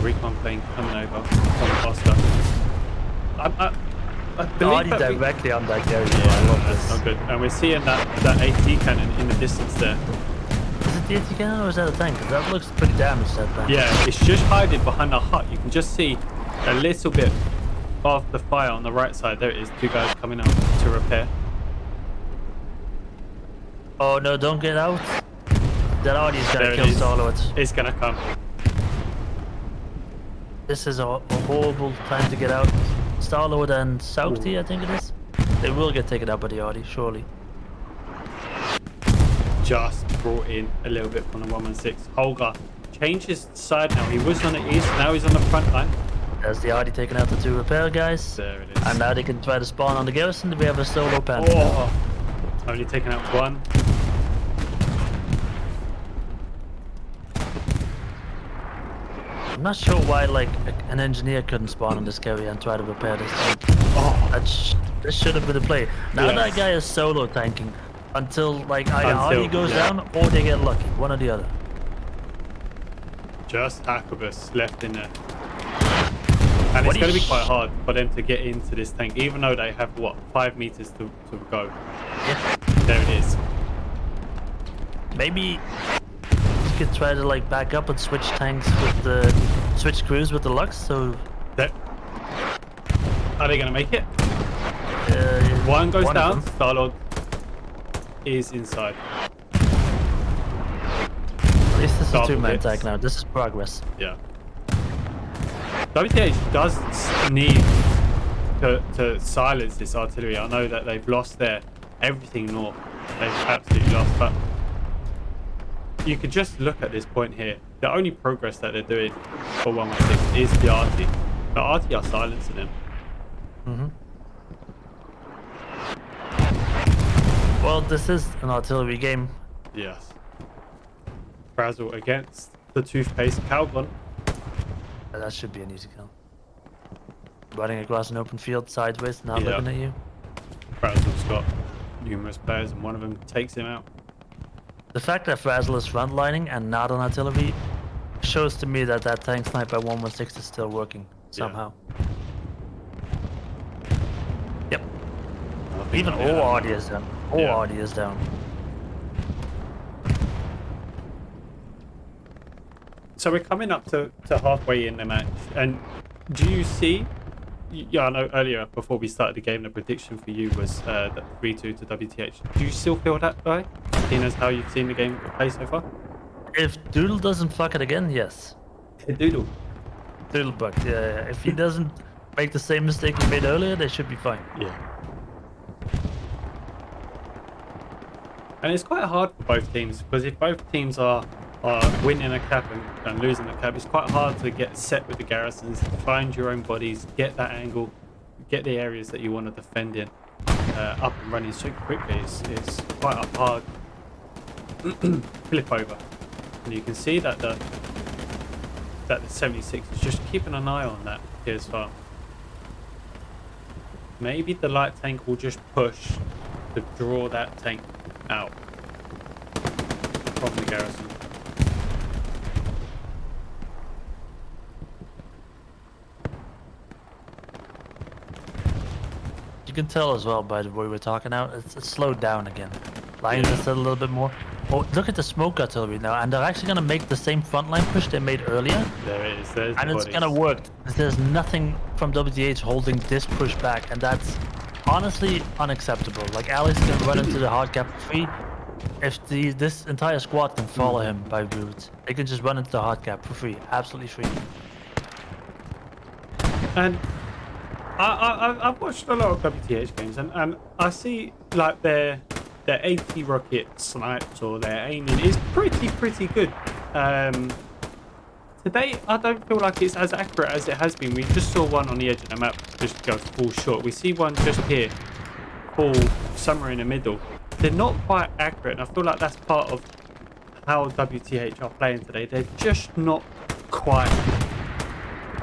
Recon plane coming over from Costa. I believe Artie that we- directly on that Gary. Yeah, I love that's this. not good. And we're seeing that AT cannon in the distance there. Is it the AT cannon or is that a tank? 'Cause that looks pretty damaged, that tank. Yeah, it's just hiding behind the hut. You can just see a little bit of the fire on the right side. There it is. 2 guys coming out to repair. Oh no, don't get out. That Artie is There gonna it kill is. Starlord. It's gonna come. This is a horrible time to get out. Starlord and Sauti, I think it is. They will get taken out by the Artie, surely. Just brought in a little bit from the 116. Holger changed his side now. He was on the east. Now he's on the front line. There's the Artie taking out the 2 repair guys. There it is. And now they can try to spawn on the Garrison. We have a solo Panther. Oh, only taking out 1. I'm not sure why like an engineer couldn't spawn on this carrier and try to repair this tank. Oh, This should have been a play. Now Yes. that guy is solo tanking until like either Until, Artie goes yeah. down or they get lucky. One or the other. just Akubus left in there. And What it's going to is- be quite hard for them to get into this tank, even though they have, what, 5 meters to go. Yeah. There it is. Maybe you could try to like back up and switch tanks with the switch crews with the Lux. So There. Are they going to make it? uh, One goes one of down. them. Starlord is inside. At least this is Double 2-man hits. tank now. This is progress. Yeah. WTH does need to silence this artillery. I know that they've lost everything north. They've absolutely lost, but you can just look at this point here. The only progress that they're doing for 116 is the arty. The arty are silencing them. Well, this is an artillery game. Yes. Frazzle against the toothpaste Calgon. That should be an easy kill. Running across an open field sideways, not Yeah. looking at you. Frazzle's got numerous players and one of them takes him out. The fact that Frazzle is frontlining and not on artillery shows to me that that tank sniper 116 is still working somehow. Yep. Nothing Even like that. all RD is down. All Yeah. RD is down. So we're coming up to halfway in the match, and do you see? Yeah, I know earlier before we started the game, the prediction for you was that 3-2 to WTH. Do you still feel that way, seeing as how you've seen the game play so far? If Doodle doesn't fuck it again, yes. Doodle. Doodle bugged. Yeah. If he doesn't make the same mistake he made earlier, they should be fine. Yeah. And it's quite hard for both teams because if both teams are winning a cap and losing a cap, it's quite hard to get set with the garrisons, find your own bodies, get that angle, get the areas that you want to defend in up and running so quickly. It's quite a hard flip over. And you can see that the 76 is just keeping an eye on that Piers Farm. Maybe the light tank will just push to draw that tank out from the garrison. You can tell as well by the way we're talking now, it's slowed down again. Lions are still a little bit more. Oh, look at the smoke artillery now, and they're actually gonna make the same frontline push they made earlier. There it is. There's and the it's bodies. gonna work. There's nothing from WTH holding this push back, and that's honestly unacceptable. Like Alex can run into the hard cap for free. If this entire squad can follow him by route, they can just run into the hard cap for free, absolutely free. And I've watched a lot of WTH games, and I see like their 80 rocket snipes or their aiming is pretty good. Today I don't feel like it's as accurate as it has been. We just saw one on the edge of the map just go full short. We see one just here fall somewhere in the middle. They're not quite accurate, and I feel like that's part of how WTH are playing today. They're just not quite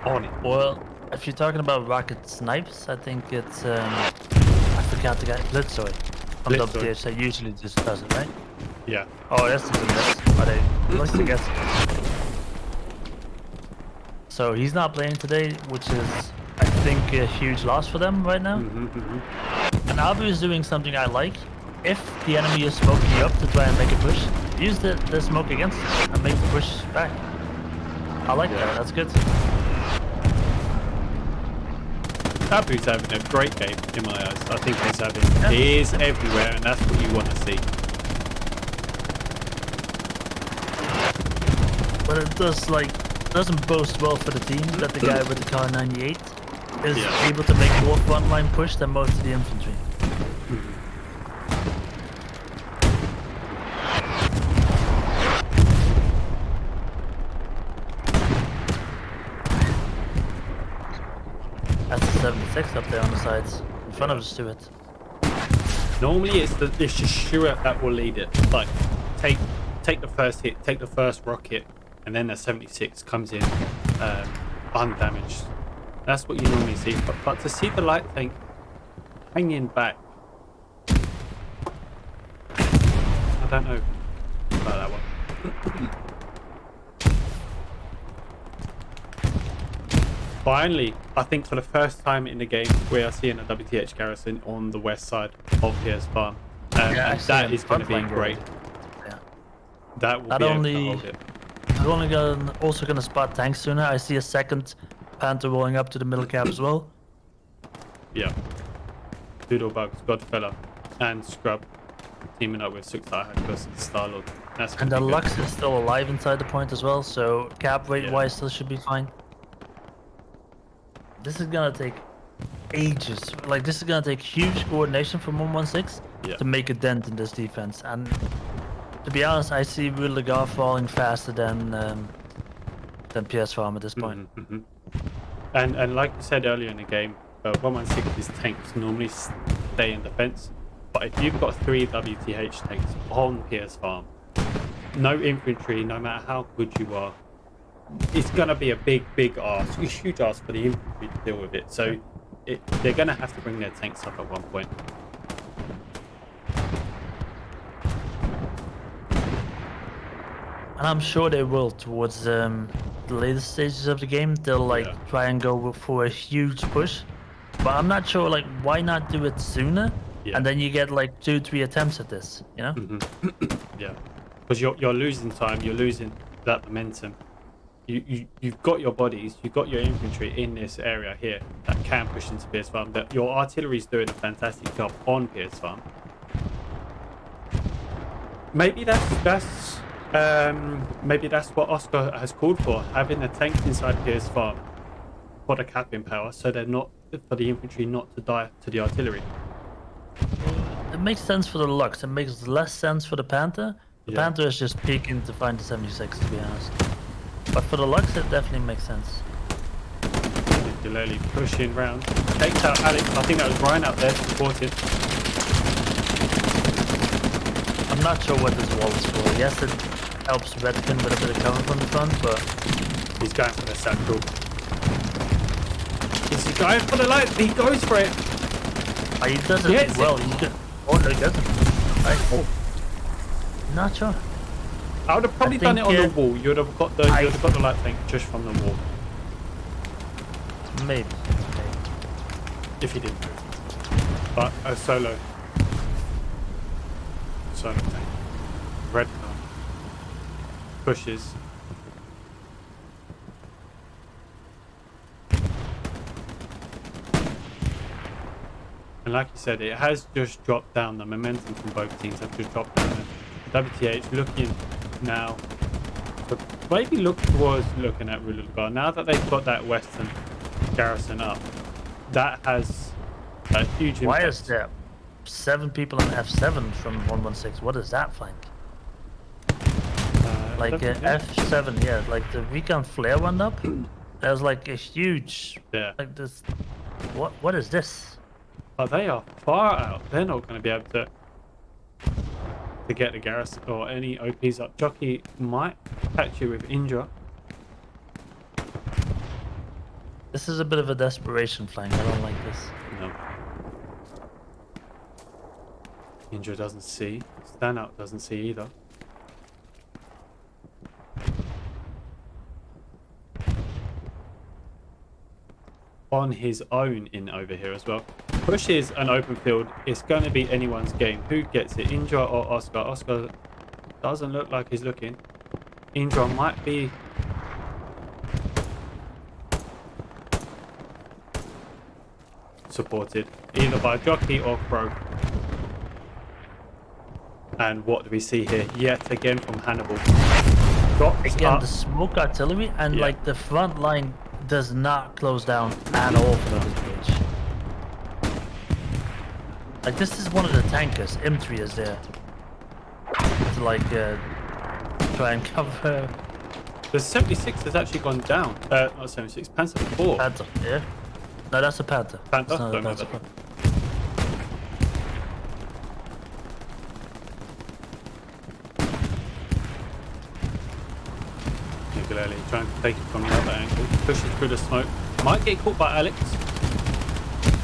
on it. Well, if you're talking about rocket snipes, I think it's I forgot the guy Blitzoid from Blitzoid. WTH that usually just does it, right? Yeah. Oh, yes, it's a miss, but at least he gets it. So he's not playing today, which is, I think, a huge loss for them right now. And Abu is doing something I like. If the enemy is smoking you up to try and make a push, use the smoke against it and make the push back. I like that, that's good. Abu's having a great game in my eyes. I think he is everywhere, and that's what you want to see. But it doesn't boast well for the team that the guy with the car 98 is able to make more frontline push than most of the infantry. That's the 76 up there on the sides, in front of the Stuart. Normally it's just Stuart that will lead it. Like take the first hit, take the first rocket, and then the 76 comes in undamaged. That's what you normally see. But to see the light tank hanging back, I don't know about that one. Finally, I think for the first time in the game, we are seeing a WTH garrison on the west side of Piers Farm. And that is going to be great. Yeah. That will be able to hold it. They're also gonna spot tanks sooner. I see a second Panther rolling up to the middle cap as well. Yeah. Doodlebugs, Godfella, and Scrub teaming up with Sukhtar Hackers and Starlord. That's And the gonna be Lux is still alive inside the point as well, so cap rate wise still should be fine. This is gonna take ages. Like, this is gonna take huge coordination from 116 to make a dent in this defense. And to be honest, I see Rudiger falling faster than PS Farm at this point. And like you said earlier in the game, 116's tanks normally stay in defense. But if you've got 3 WTH tanks on PS Farm, no infantry, no matter how good you are, it's going to be a big ask, a huge ask for the infantry to deal with it. So they're going to have to bring their tanks up at one point. And I'm sure they will towards the later stages of the game. They'll try and go for a huge push. But I'm not sure, like, why not do it sooner? And then you get like 2-3 attempts at this, you know? Yeah, because you're losing time, you're losing that momentum. you've got your bodies, you've got your infantry in this area here that can push into Pierce Farm. That your artillery's doing a fantastic job on Pierce Farm. Maybe maybe that's what Oscar has called for, having the tanks inside Pierce Farm for the capping power, so they're not for the infantry not to die to the artillery. It makes sense for the Lux. It makes less sense for the Panther. The Yeah. Panther is just peeking to find the 76, to be honest. But for the Lux, it definitely makes sense. Particularly pushing round. Takes out Alex. I think that was Ryan out there supporting. I'm not sure what this wall is for. Yes, it helps Redkin with a bit of cover from the front, but He's going for the satchel. He's going for the light. He goes for it. he does it Yes, well. Oh, no, he doesn't. Oh. Not sure. I would have probably done it on the wall. You would have got the light tank just from the wall. Maybe. If he didn't move. But a solo tank. Red car. Pushes. And like you said, it has just dropped down. The momentum from both teams have just dropped down. WTH looking now. So maybe looking at Rulagar. Now that they've got that western garrison up, that has a huge impact. Why is there 7 people in F7 from 116? What is that flank? Like F7, yeah, like the recon flare went up. There's like a huge, like this. What is this? But they are far out. They're not going to be able to get the garrison or any OPs up. Jockey might catch you with Indra. This is a bit of a desperation flank. I don't like this. No. Indra doesn't see. Standout doesn't see either. On his own in over here as well. Pushes an open field. It's going to be anyone's game. Who gets it? Indra or Oscar? Oscar doesn't look like he's looking. Indra might be... supported either by Jockey or Crow. And what do we see here? Yet again from Hannibal. Drops Again, up. the smoke artillery and like the front line does not close down at all for this bridge. Like this is one of the tankers. M3 is there to like try and cover. The 76 has actually gone down. Not 76. Panther 4. Panther, yeah. No, that's a Panther. Panther? That's not a Don't know Panther. that. Regularly trying to take it from the other angle. Pushes through the smoke. Might get caught by Alex.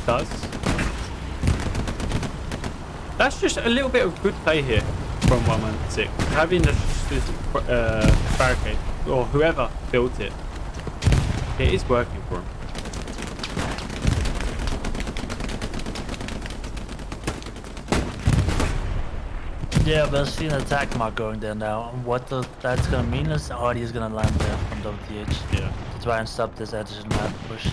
Does. That's just a little bit of good play here from 116. Having this barricade, or whoever built it, it is working for him. Yeah, but I see an attack mark going there now. And what that's gonna mean is Artie is gonna land there from WTH. Yeah. To try and stop this addition map push.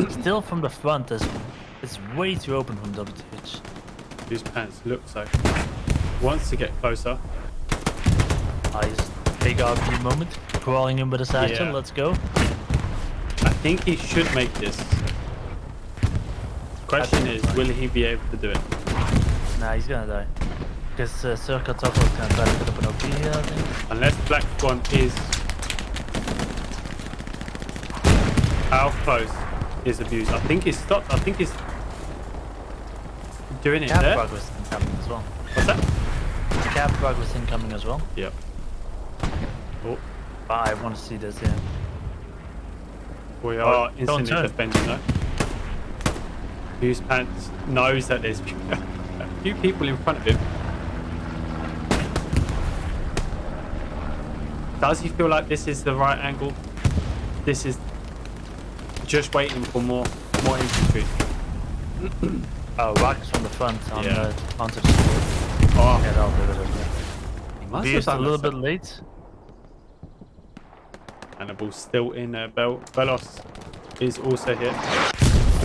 Still from the front, it's way too open from WTH. Whose pants looks like wants to get closer. Nice. Big RP moment. Crawling in with a satchel, let's go. I think he should make this. Question is, will he be able to do it? Nah, he's gonna die. Because Circa Topper is gonna try to put up an OP here, I think. Unless Black Swan is... How close is abused? I think he's stopped. I think he's doing it there. Cap was incoming as well. What's that? Cap was incoming as well. Yep. Oh, But I want to see this here. we are don't instantly turn. defending though. Hughes Pants knows that there's a few people in front of him. Does he feel like this is the right angle? This is just waiting for more infantry. Oh, rockets from the front on onto the Oh, yeah, that'll do it. he must Be have a done little that. bit late. Hannibal's still in there. Belos is also here.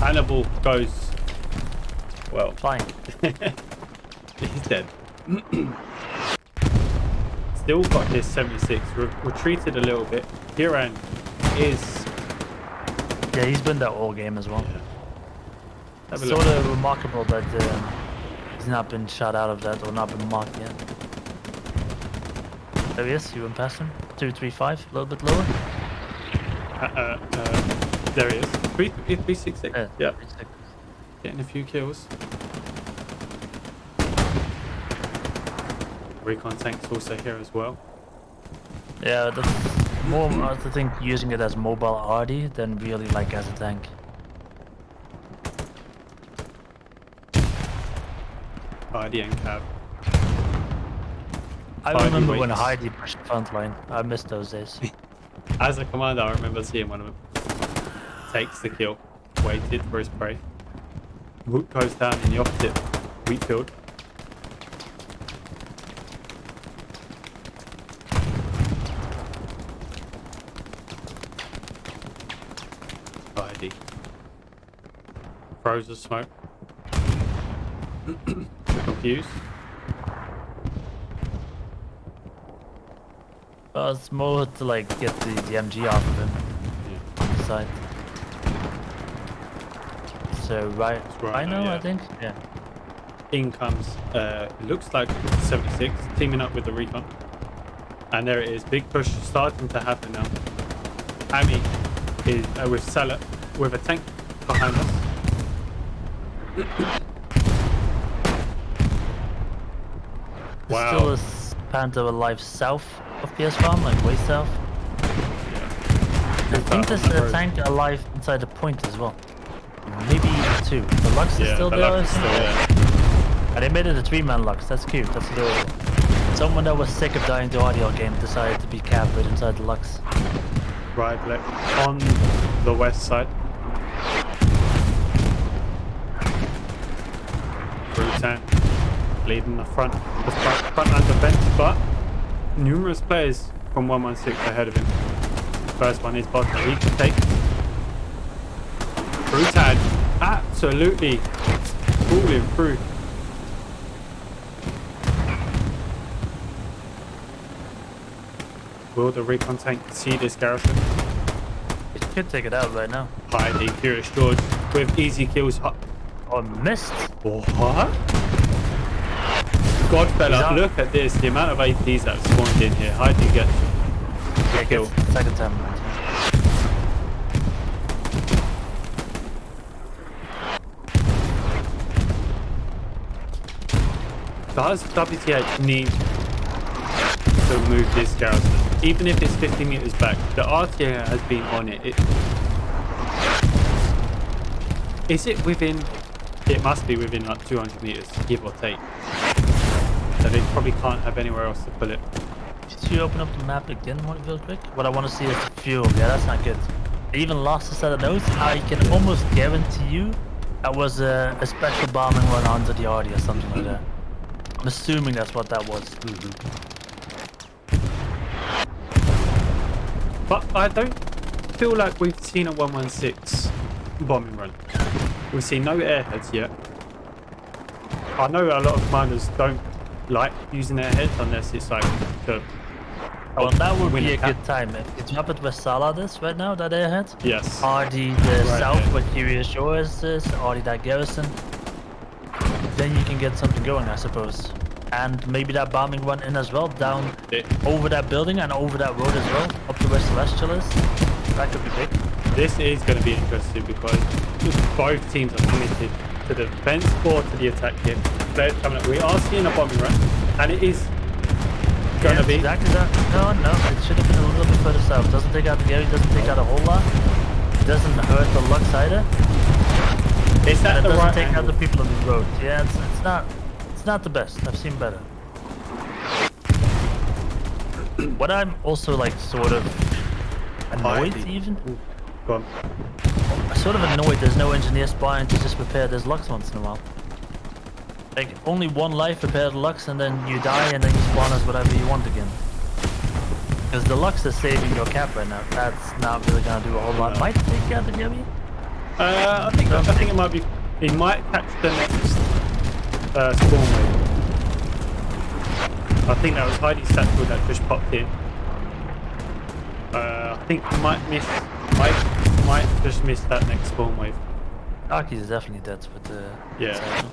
Hannibal goes, well, Fine. he's dead. Still got his 76, retreated a little bit. Hiran is... Yeah, he's been there all game as well. Yeah. Have a Sort look. of remarkable that he's not been shot out of that or not been marked yet. There he is, you went past him. 235, a little bit lower. There he is. 366. Yeah. 366. Getting a few kills. Recon tank's also here as well. Yeah, that's more, I think, using it as mobile RD than really like as a tank. RD and cab. I Heidi remember when waits. Heidi pushed the front line. I missed those days. As a commander, I remember seeing one of them. Takes the kill. Waited for his prey. Root goes down in the opposite wheat field. Heidi. Throws the smoke. Confused. It's more to like get the MG off of him Yeah. on the side. So right, It's Rhino, Rhino, yeah. I think. Yeah. In comes, it looks like 76, teaming up with the recon. And there it is, big push starting to happen now. Ami is with Salah, with a tank behind us. There's Wow. still a Panther alive south of PS Farm, like way south. I think there's a tank alive inside the point as well. Maybe even two. The Lux is Yeah, still the there. luck is still there. And they made it a 3-man Lux. That's cute. That's adorable. Someone that was sick of dying to audio game decided to be capped inside the Lux. Right, left on the west side. Brutan leading the front line defense, but numerous players from 116 ahead of him. First one is bottom. He can take. Brutan absolutely falling through. Will the recon tank see this garrison? It could take it out right now. Heidi, Curious George with easy kills. Oh, missed. What? Godfella, on. look at this. The amount of APs that have spawned in here. Heidi gets Yeah, the kill. gets second time. Does WTH need to move this garrison? Even if it's 50 meters back, the RTA has been on it. Is it within? It must be within like 200 meters, give or take. So they probably can't have anywhere else to pull it. Did you open up the map again real quick? What I want to see is the fuel. Yeah, that's not good. I even lost a set of notes. I can almost guarantee you that was a special bombing run onto the RD or something like that. I'm assuming that's what that was. But I don't feel like we've seen a 116 bombing run. We've seen no airheads yet. I know a lot of commanders don't like using airheads unless it's like to Well, that would win be a cap. good time. If you drop it where Salah is right now, that airhead. Yes. RD the Right south there. where Curious Shores is, RD that garrison. Then you can get something going, I suppose. And maybe that bombing run in as well, down over that building and over that road as well, up to where Celestial is. That could be big. This is going to be interesting because both teams are committed to the defense or to the attack here. Players coming up. We are seeing a bombing run, and it is going to be. Exactly that. No, it should have been a little bit further south. Doesn't take out the Gary, doesn't take out a whole lot. Doesn't hurt the Lux either. It's at And it the doesn't right take out angle. the people on the road. Yeah, it's not the best. I've seen better. What I'm also like sort of annoyed Heidi. even. Go on. I'm sort of annoyed there's no engineer spawning to just repair this Lux once in a while. Like only one life repair the Lux and then you die and then you spawn as whatever you want again. Because the Lux is saving your cap right now. That's not really gonna do a whole lot. No. Might take out the Yummy. I think it might be. He might catch the next spawn wave. I think that was Heidi's satchel that just popped in. I think he might miss. Might just miss that next spawn wave. Aki's definitely dead with the. Yeah. Satchel.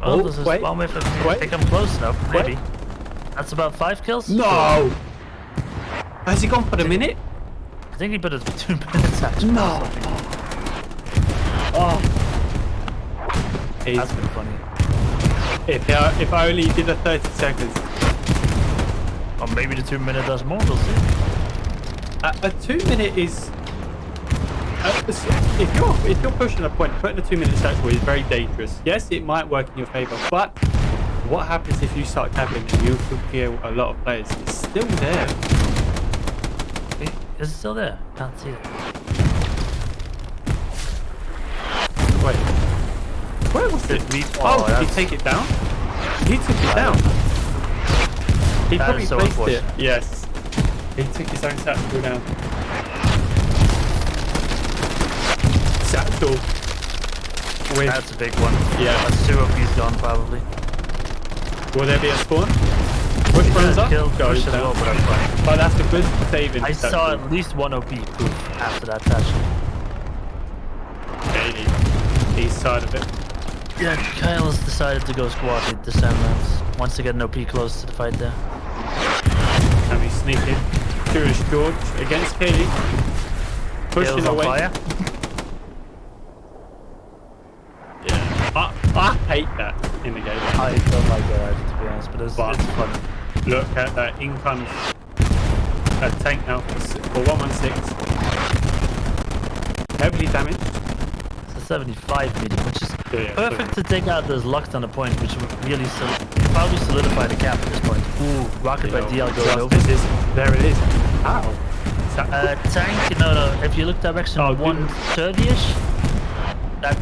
Oh, Well, this is wait, one way for me. I wait. think I'm close enough. Wait. Maybe. That's about 5 kills. No. Has he gone for the minute? I think he put it 2 minutes actually. No. Oh. That's been funny. If I only did a 30 seconds. Or maybe the 2 minute does more. We'll see. A 2 minute is. If you're pushing a point, putting a 2 minute satchel is very dangerous. Yes, it might work in your favor, but what happens if you start capping and you could kill a lot of players? It's still there. Is it still there? Can't see it. Wait, where was it? Oh, Did he take it down? He took it down. He That probably is so placed it. unfortunate. Yes, he took his own satchel down. Satchel. That's a big one. Yeah. That's 2 OPs gone probably. Will there be a spawn? Push runs up, Killed goes Push as well, down. but that's fine. But that's a good saving. I saw at least 1 OP poof after that satchel. East side of it. Yeah, Kyle has decided to go squad lead this time round. Wants to get an OP close to the fight there. Can we sneak in? Curious George against Katie. Pushing Kale's on away. fire. Yeah. I hate that in the game. I don't like that either, to be honest, but it's fun. Look at that. In comes a tank now for 116. Heavily damaged. It's a 75 medium, which is Yeah, perfect to take out those Lux on the point, which would really probably solidify the cap at this point. Ooh, rocket by DL goes over. There it is. Ow. Tank, no, if you look direction Oh, 130-ish,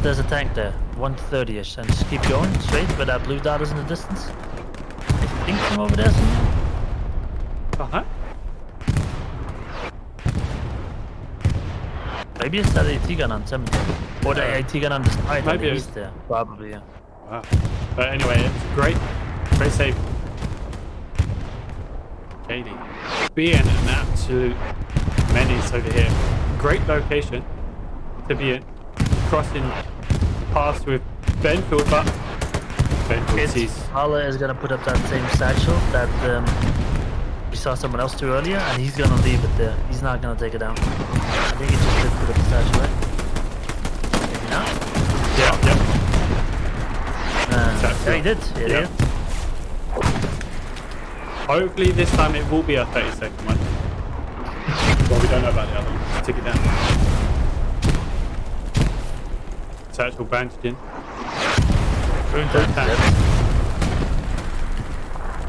there's a tank there, 130-ish, and just keep going straight where that blue dot is in the distance. I think from over there somewhere. Uh-huh. Maybe it's that AT gun on cemetery. Or the AT gun on the side, Maybe at it least there. Probably, yeah. Wow. But anyway, it's great. Great save. Katie. Being an absolute menace over here. Great location to be in. Crossing paths with Benfield, but Benfield sees. Hala is gonna put up that same satchel that we saw someone else do earlier, and he's gonna leave it there. He's not gonna take it down. I think he just did put up the satchel, right? Maybe not? Yeah, Yeah, he did. Yeah, he did. Hopefully this time it will be a 30-second one. Well, we don't know about the other one. Let's take it down. Satchel bandaged in.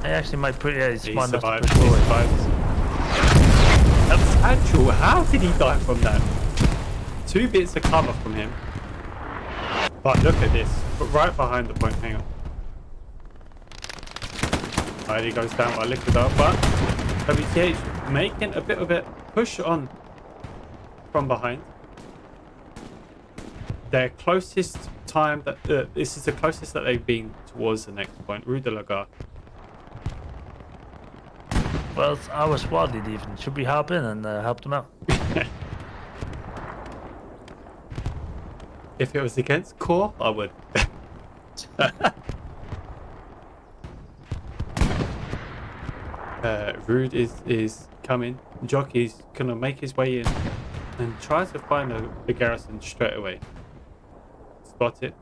I actually might put. Yeah, he's He smart enough to survived. push He forward. survives. That's Satchel. How did he die from that? 2 bits of cover from him. But look at this. Right behind the point. Hang on. Alright, he goes down by liquid up, but WTH making a bit of a push on from behind. Their closest time that this is the closest that they've been towards the next point. Rue de la Gare. Well, it's our squad lead even. Should we hop in and help them out? If it was against Core, I would. Rude is coming. Jockey's gonna make his way in and try to find the garrison straight away. Spot it.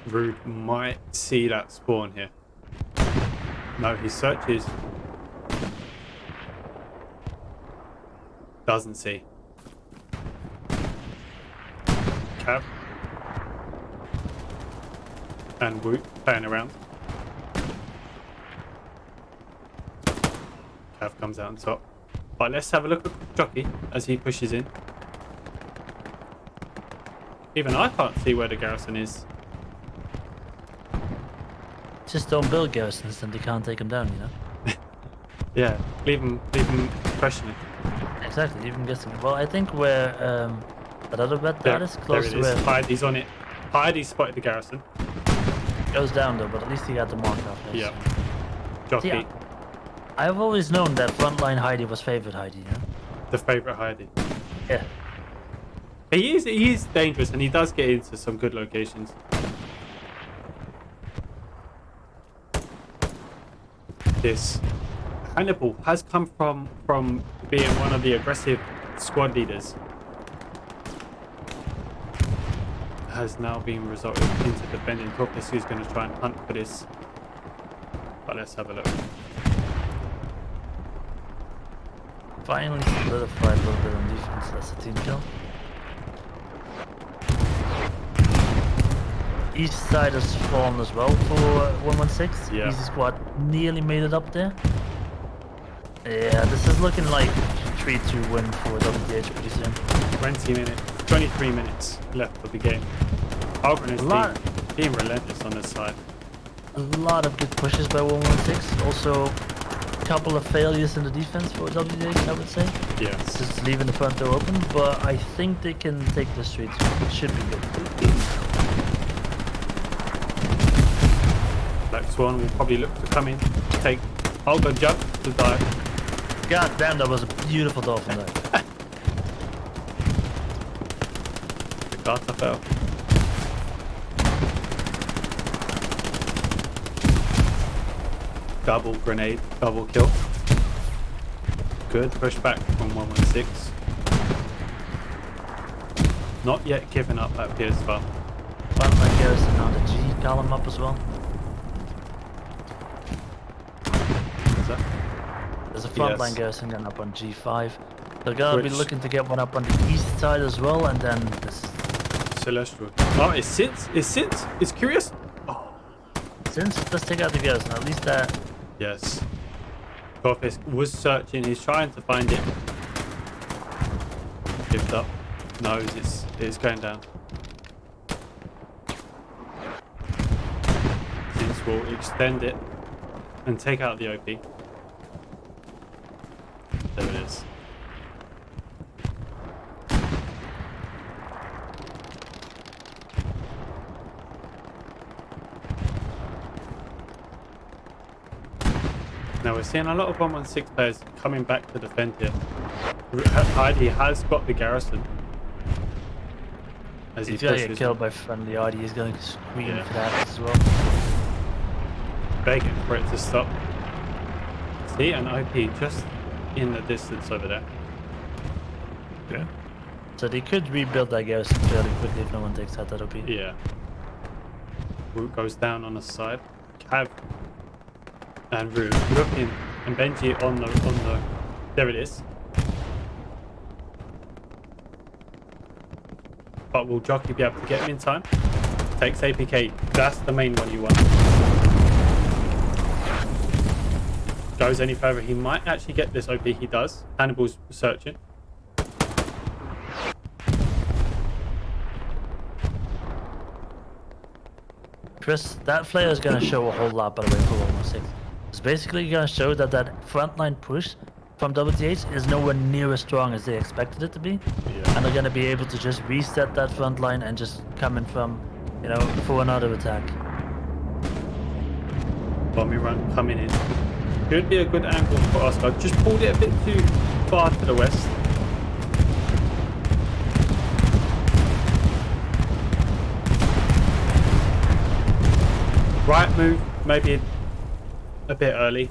Rude might see that spawn here. No, he searches. Doesn't see. Cav. And Woot playing around. Cav comes out on top. But let's have a look at Jockey as he pushes in. Even I can't see where the garrison is. Just don't build garrisons, then they can't take them down, you know? Yeah, leave them questioning. Exactly, even guessing. Well, I think where that other bed There, that is there close it to is. where Heidi's on it. Heidi spotted the garrison. it goes down though, but at least he got the mark off there. Yeah. So. Jockey, See, I've always known that frontline Heidi was favorite Heidi, you know? the favourite Heidi. Yeah. He is dangerous and he does get into some good locations. This Hannibal has come from being one of the aggressive squad leaders. Has now been resulted into defending Corpus, who's going to try and hunt for this. But let's have a look. Finally solidified a little bit on defense. That's a team kill. East side has fallen as well for 116. Yeah. Easy squad nearly made it up there. Yeah, this is looking like 3-2 win for WTH pretty soon. 23 minutes left of the game. Algren is being relentless on this side. A lot of good pushes by 116. Also, a couple of failures in the defense for WTH, I would say. Yes. Just leaving the front door open, but I think they can take the streets. It should be good. Black Swan will probably look to come in, take Algren jump to dive. God damn, that was a beautiful dolphin dive. The Carter fell. Double grenade, double kill. Good pushback from 116. Not yet giving up at Pierce Farm. Frontline garrison on the G column up as well. Is that? There's a frontline Yes. garrison getting up on G5. They're gonna be Which- looking to get one up on the east side as well, and then this. Celestial. Oh, it's Sint. It's curious. Oh, Since let's take out the garrison, at least that. yes. Corpus was searching. He's trying to find it. Gives up. Knows it's going down. Since we'll extend it and take out the OP. There it is. Now we're seeing a lot of 116 players coming back to defend here. Heidi has got the garrison. As he He's gonna get pushes, killed by friendly ID. He's gonna scream Yeah. for that as well. begging for it to stop. See, an OP just in the distance over there. Yeah. So they could rebuild that garrison fairly quickly if no one takes out that OP. Yeah. Root goes down on the side. Cav and Root looking, and Benji on the. There it is. But will Jockey be able to get him in time? Takes APK. That's the main one you want. Goes any further, he might actually get this OP. He does. Hannibal's searching. Chris, that flare is gonna show a whole lot by the way for 116. It's basically gonna show that that frontline push from WTH is nowhere near as strong as they expected it to be. Yeah. And they're gonna be able to just reset that front line and just come in from, you know, for another attack. Bombing run coming in. Could be a good angle for Oscar. Just pulled it a bit too far to the west. Right move, maybe a bit early.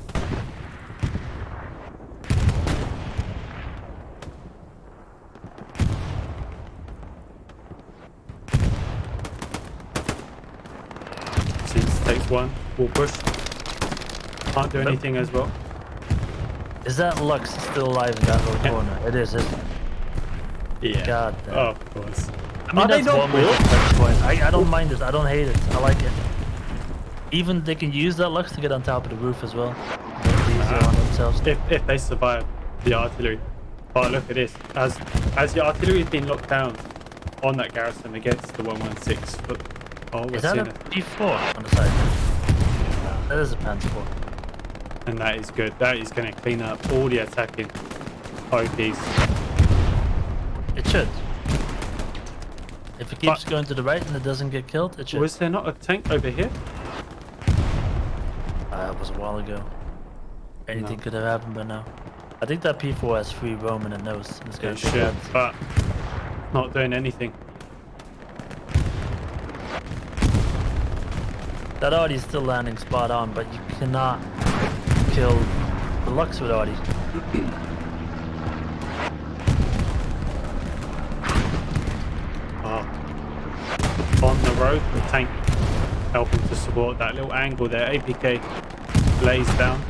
Since takes one, will push. Can't do anything as well. Is that Lux still alive in that little Yeah. corner? It is, isn't it? Yeah. God damn. Of course. I mean, Are they that's not one way to bored? touch point. I don't mind it. I don't hate it. I like it. Even they can use that Lux to get on top of the roof as well. Make it easier on themselves. If they survive the artillery. But look at this. As the artillery has been locked down on that garrison against the 116. But oh, we're Is that seeing a it. P4 on the side? That is a Panzer 4. And that is good. That is going to clean up all the attacking OPs. It should. If it keeps going to the right and it doesn't get killed, it should. Was there not a tank over here? It was a while ago. Anything No. could have happened by now. I think that P4 has free roam and it knows. It's gonna It take should, that. but not doing anything. That Artie's still landing spot on, but you cannot kill the Lux with Artie. On the road, the tank helping to support that little angle there. APK lays down.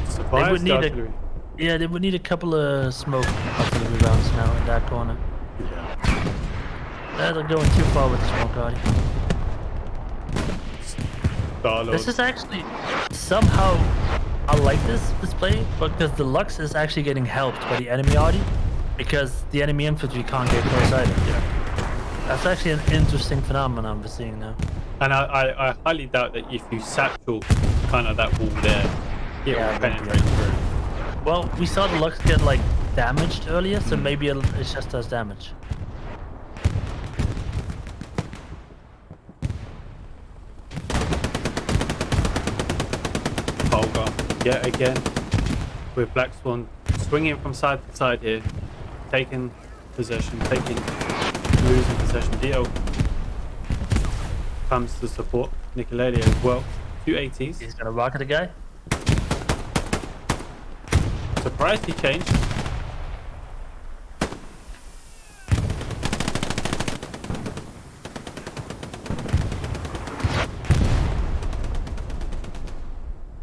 Surprise the artillery. They would need a couple of smoke artillery rounds now in that corner. Yeah. They're going too far with the smoke Artie. Starlord. This is actually somehow I like this play because the Lux is actually getting helped by the enemy Artie because the enemy infantry can't get close either. Yeah. That's actually an interesting phenomenon we're seeing now. And I highly doubt that if you satchel kind of that wall there, it will penetrate through. Well, we saw the Lux get like damaged earlier, so maybe it just does damage. Holger, yet again, with Black Swan swinging from side to side here, taking possession, losing possession. DL comes to support Nicolailia as well. 2 ATs. He's gonna rocket a guy. Surprised he changed.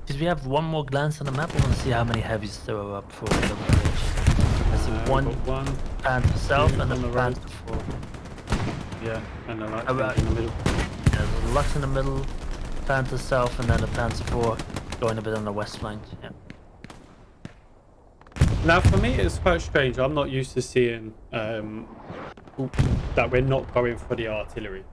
Because we have one more glance on the map, I want to see how many heavies there are up for WTH. I see one Panther South and on a the road. Panther 4. Yeah, and the light Alright. in the middle. Yeah, there's a Lux in the middle, Panther South, and then a Panther 4 going a bit on the west flank. Yeah. Now, for me, it's quite strange. I'm not used to seeing that we're not going for the artillery.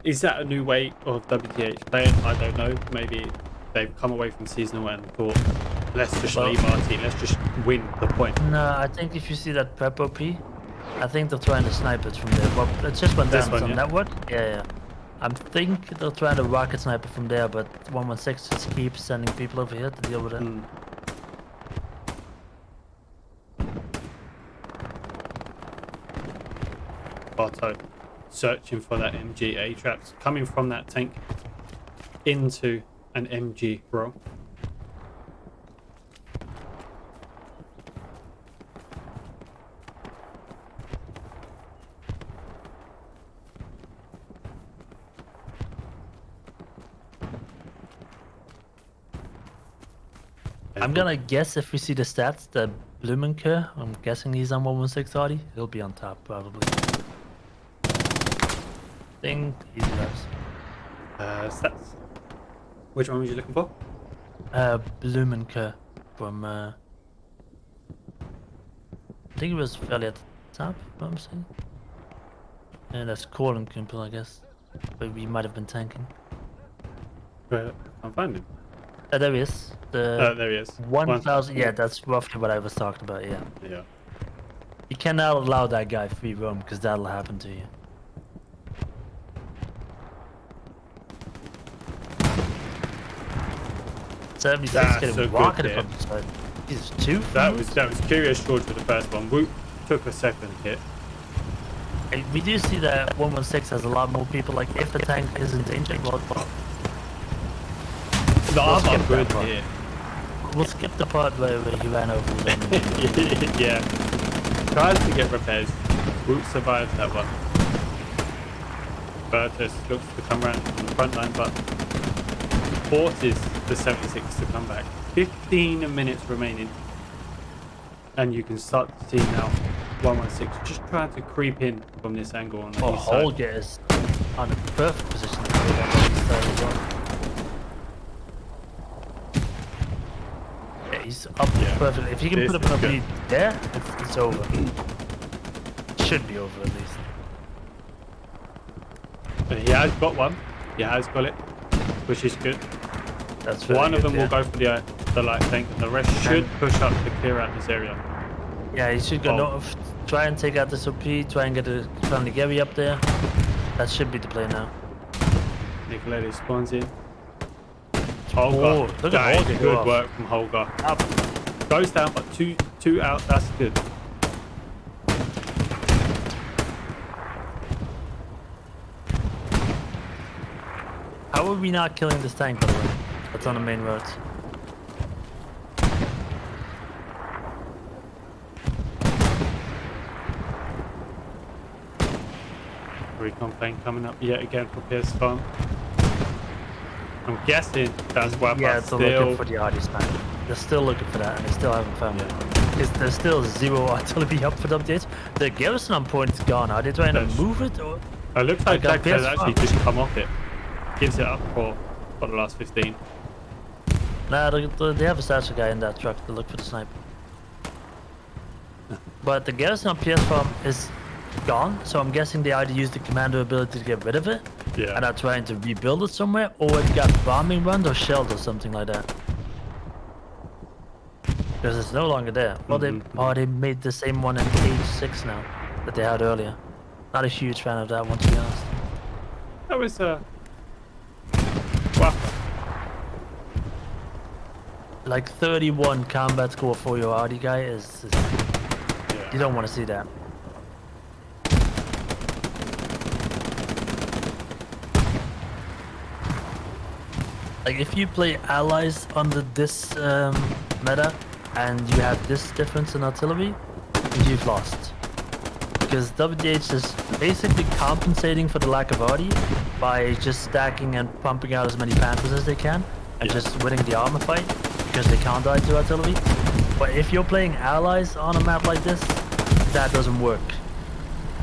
Is that a new way of WTH playing? I don't know. Maybe they've come away from seasonal and thought, let's just leave RT, let's just win the point. No, I think if you see that prep OP, I think they're trying to snipe it from there. Well, it just went down on network. Yeah. I think they're trying to rocket sniper from there, but 116 just keeps sending people over here to deal with it. Barto searching for that MG traps coming from that tank into an MG row. I'm gonna guess if we see the stats, the Blumenker, I'm guessing he's on 116 Audi. He'll be on top probably. Think he does. Stats. Which one were you looking for? Blumenker from I think it was fairly at the top, if I'm saying. And that's Colin Kumpel, I guess. But we might have been tanking. I'm finding. There he is. There he is. 1,000. Yeah, that's roughly what I was talking about. Yeah. Yeah. You cannot allow that guy free roam because that'll happen to you. That's getting so rocketed good from the side. He's two. That was Curious George for the first one. Woot took a second hit. And we do see that 116 has a lot more people. Like if the tank is in danger, well, The armor skip good that part. here. we'll skip the part where he ran over them. Yeah. Tries to get repairs. Woot survived that one. Bertus looks to come around from the front line, but forces the 76 to come back. 15 minutes remaining. And you can start to see now 116 just trying to creep in from this angle on the east side. Holger is on a perfect position to do that on the side as well. Yeah, he's up perfectly. If you can This put up is enough good. lead there, it's over. Should be over at least. He has got one. He has got it, which is good. That's very One good, of them yeah. will go for the light tank, and the rest should push up to clear out this area. Yeah, you should go Oh. try and take out this OP, try and get a friendly Gary up there. That should be the play now. Nicoletta spawns in. Oh, Holger, look that at is Holger go good off. work from Holger. Up. Goes down, but two out. That's good. How are we not killing this tank, by the way? That's on the main roads. Recon plane coming up yet again for Pierce Farm. I'm guessing that's why Yeah, but they're looking still. for the arty sniper. They're still looking for that, and they still haven't found it. Yeah. Because there's still zero artillery up for the update. The garrison on point is gone. Are they trying That's- to move it? Or It looks like got Jack has PS5. actually just come off it. Gives it up for the last 15. nah, they have a satchel guy in that truck to look for the sniper. But the garrison on PS farm is gone, so I'm guessing they either use the commando ability to get rid of it, Yeah. and are trying to rebuild it somewhere, or it got bombing run or shelled or something like that. Because it's no longer there. Well, they made the same one in Age 6 now that they had earlier. Not a huge fan of that one, to be honest. That was wow. Like 31 combat score for your arty guy is Yeah. you don't want to see that. Like if you play allies under this meta and you have this difference in artillery, you've lost. Because WTH is basically compensating for the lack of arty by just stacking and pumping out as many Panthers as they can and Yeah. just winning the armor fight because they can't die to artillery. But if you're playing allies on a map like this, that doesn't work.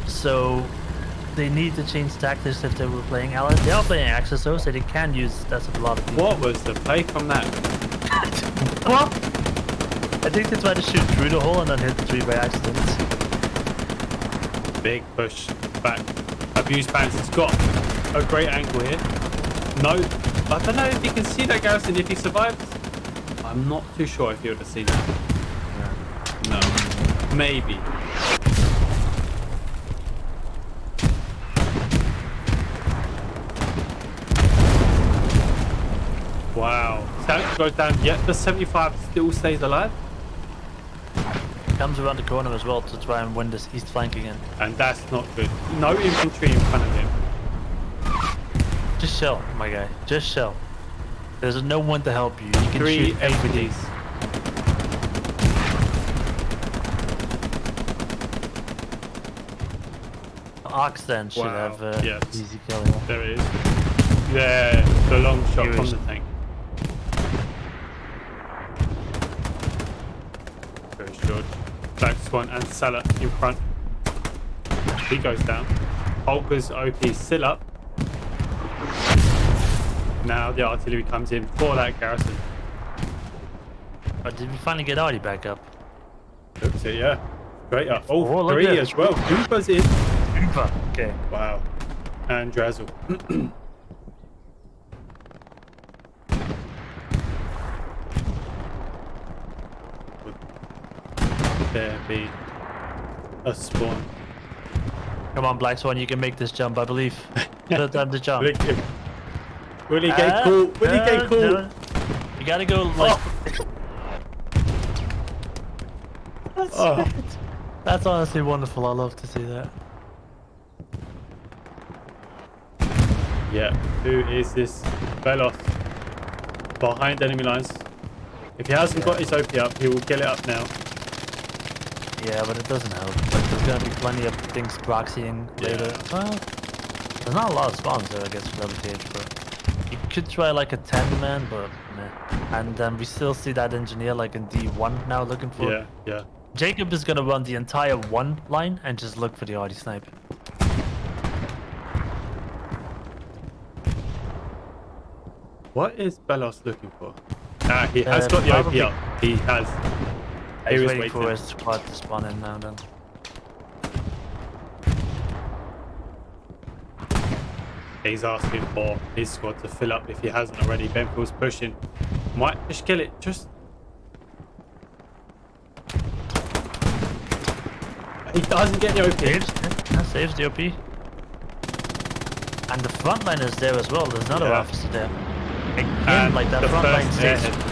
So they need to change tactics if they were playing allies. They are playing Axis though, so they can use that's a lot of people. What was the play from that? What? I think they tried to shoot through the hole and then hit the tree by accident. Big push back. Abuse Pants has got a great angle here. No, I don't know if you can see that garrison if he survives. I'm not too sure if you would have seen that. No, maybe. Wow, tank goes down. Yet the 75 still stays alive, Comes around the corner as well to try and win this east flank again. and that's not good. No infantry in front of him. Just shell, my guy. Just shell. There's no one to help you. You can Three shoot everything. FDs. Ox then should Wow, have yes. easy killing. There it is. There, the long shot from Huge. the tank. Very short. Black Swan and Salah in front. He goes down. Holger's OP is still up. Now the artillery comes in for that garrison. But did we finally get Artie back up? Looks it, yeah. Great up. Oh, Oh, look three at as well. Cooper's in. Okay. Wow. And Drazzle. Would there be a spawn? Come on, Black Swan, you can make this jump, I believe. Third time to jump. Look at- Will he get caught? Will he get caught? no. You gotta go like. That's, Oh. that's honestly wonderful. I love to see that. Yeah. Who is this? Velos. Behind enemy lines. If he hasn't got his OP up, he will get it up now. Yeah, but it doesn't help. Like, there's gonna be plenty of things proxying later. Yeah. Well, there's not a lot of spawns there, I guess, for WTH, but you could try like a 10-man, but meh. And then we still see that engineer like in D1 now looking for. Yeah, yeah. Jacob is gonna run the entire 1 line and just look for the Artie snipe. What is Belos looking for? He has got the OP Probably. up. He has. He He's was waiting waiting. for his squad to spawn in now then. He's asking for his squad to fill up if he hasn't already. Benfield's pushing. Might just kill it. Just. He doesn't get the OP. Saves the OP. And the front line is there as well. There's another Yeah. officer there. Again, And like that the front line first stays. airhead.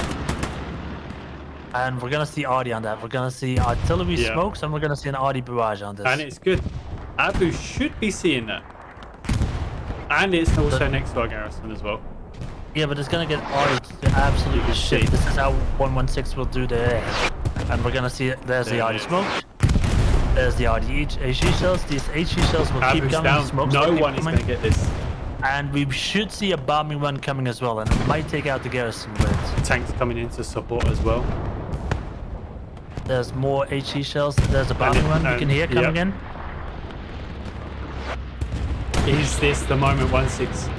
And we're gonna see Arty on that. We're gonna see artillery Yeah. smokes, and we're gonna see an Arty barrage on this. And it's good. Abu should be seeing that. And it's also next to our garrison as well. Yeah, but it's gonna get Arty to absolutely can shit. see. This is how 116 will do their airhead. And we're gonna see there's the There Arty it is. smoke. There's the Arty HE shells. These HE shells will keep Abu's coming. down. Smokes No will keep one is coming. going to get this. And we should see a bombing run coming as well, and it might take out the garrison. But Tanks coming in to support as well. there's more HE shells. There's a bombing run you can hear coming in. Is this the moment 116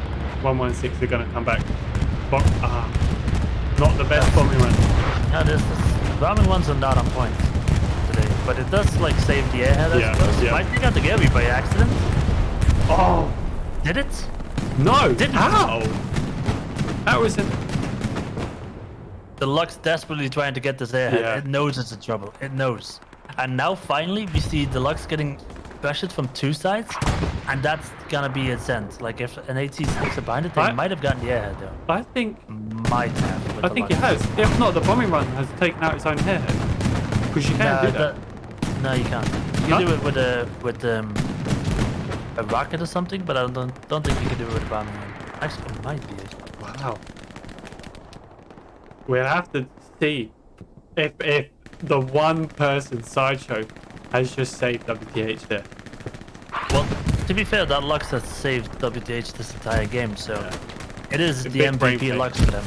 are going to come back? Not the best bombing run. No, this bombing runs are not on point today, but it does like save the airhead. I suppose. yeah. Might take out the Gary by accident. Oh, Did it? no. Didn't. How? How is it? The Lux desperately trying to get this airhead. Yeah. It knows it's in trouble. It knows. And now finally we see the Lux getting pressured from two sides, and that's gonna be its end. Like if an AT sticks behind it, they might have gotten the airhead though. I think Might have. with I the think Lux. it has. If not, the bombing run has taken out its own airhead. Because you can't do that. No, you can't. You can do it with a rocket or something, but I don't think you can do it with a bombing run. Actually, it might be. Wow. We'll have to see if the one person sideshow has just saved WTH there. Well, to be fair, that Lux has saved WTH this entire game, so it is A the big brain MVP fake. Lux for them.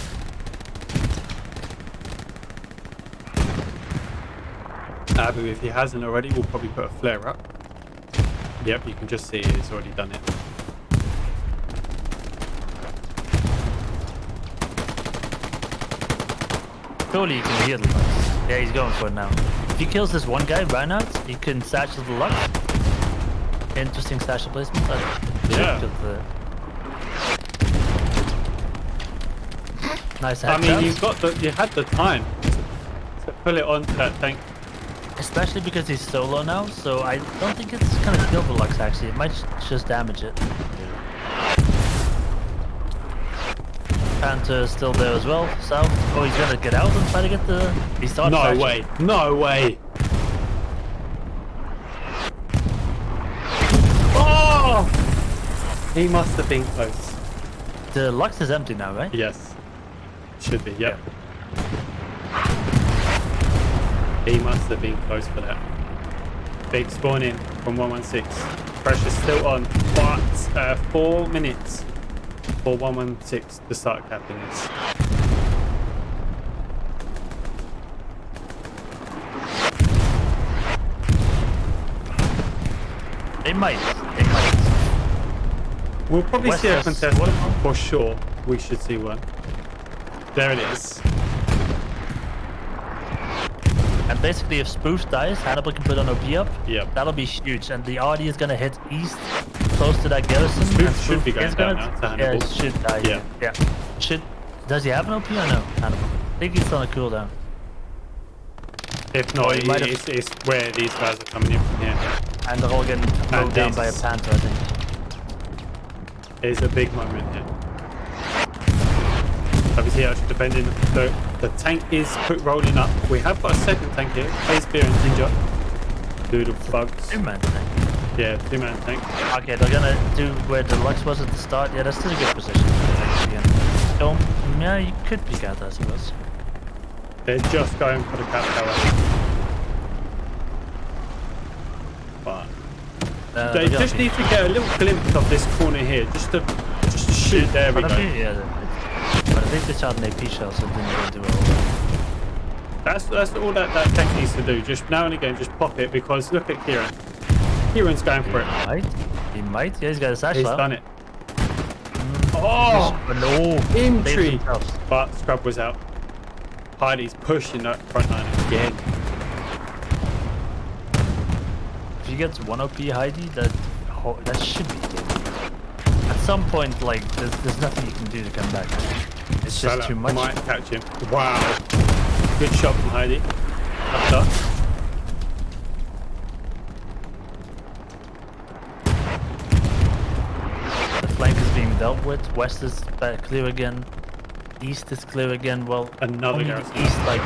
Abu, if he hasn't already, will probably put a flare up. Yep, you can just see he's already done it. Surely you can hear the Lux. Yeah, he's going for it now. If he kills this one guy, right out, he can satchel the Lux. Interesting satchel placement. Yeah. Nice I headshot. mean, you had the time to pull it onto that tank. Especially because he's solo now, so I don't think it's gonna kill the Lux actually. It might just damage it. Panther is still there as well. South. Oh, he's gonna get out and try to get the. He started. No faction. way. No way. Oh! He must have been close. The Lux is empty now, right? Yes. Should be, yep. He must have been close for that. Big spawn in from 116. Pressure's still on, but 4 minutes for 116 to start capping this. They might. They might. We'll probably West see a has contest one. for sure. We should see one. There it is. And basically, if Spoof dies, Hannibal can put an OP up. Yep. That'll be huge. And the RD is gonna hit east, close to that garrison. Spoof and should be going is down gonna- now to Yeah, Hannibal. it should die. Yeah. Yeah. Should. Does he have an OP or no? Hannibal. I think he's on a cooldown. If not, Or he might have- it's where these guys are coming in from here. And they're all getting mowed down by a this- Panther, I think. It's a big moment here. Obviously, actually depending, the tank is rolling up. We have got a second tank here. Phase Spear and Ginger. Doodle bugs. Two-man tank. Yeah, 2-man tank. Okay, they're gonna do where the Lux was at the start. Yeah, that's still a good position. Again. So, yeah, you could peek out, I suppose. They're just going for the cap tower. But they they're just gonna need to get a little glimpse of this corner here, just to shoot. There we But go. I think, yeah, but I think they shot an AP shell, so it didn't really do it all. That's all that tank needs to do. Just now and again, just pop it, because look at Kieran. Kieran's going for it. He might. Yeah, he's got a sash He's out. done it. Oh, But no. intrigue. Themselves. But Scrub was out. Heidi's pushing that front line again. If he gets 1 OP Heidi, that should be good. At some point, like, there's nothing you can do to come back. It's just Salah too much. might catch him. Wow. Good shot from Heidi. Up. The flank is being dealt with. West is clear again. East is clear again. Well, Another only the garrison. east, like,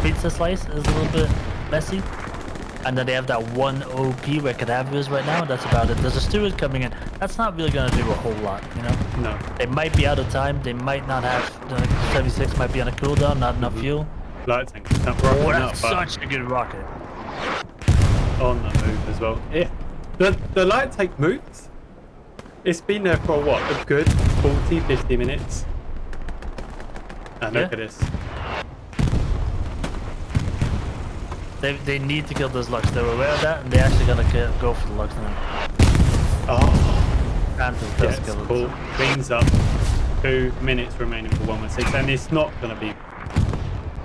pizza slice is a little bit messy. And then they have that 1 OP where Cadaver is right now. That's about it. There's a steward coming in. That's not really going to do a whole lot, you know? No. They might be out of time. They might not have... The 76 might be on a cooldown, not enough fuel. Light tank. Not Oh, rocking that's up, but such a good rocket. on the move as well. Yeah. The light tank moves. It's been there for what? A good 40, 50 minutes. And look at this. They need to kill those Lux. They were aware of that, and they're actually gonna go for the Lux now. Oh. Panthers does Yes, kill it. cool. Cleans up. 2 minutes remaining for 116, and it's not going to be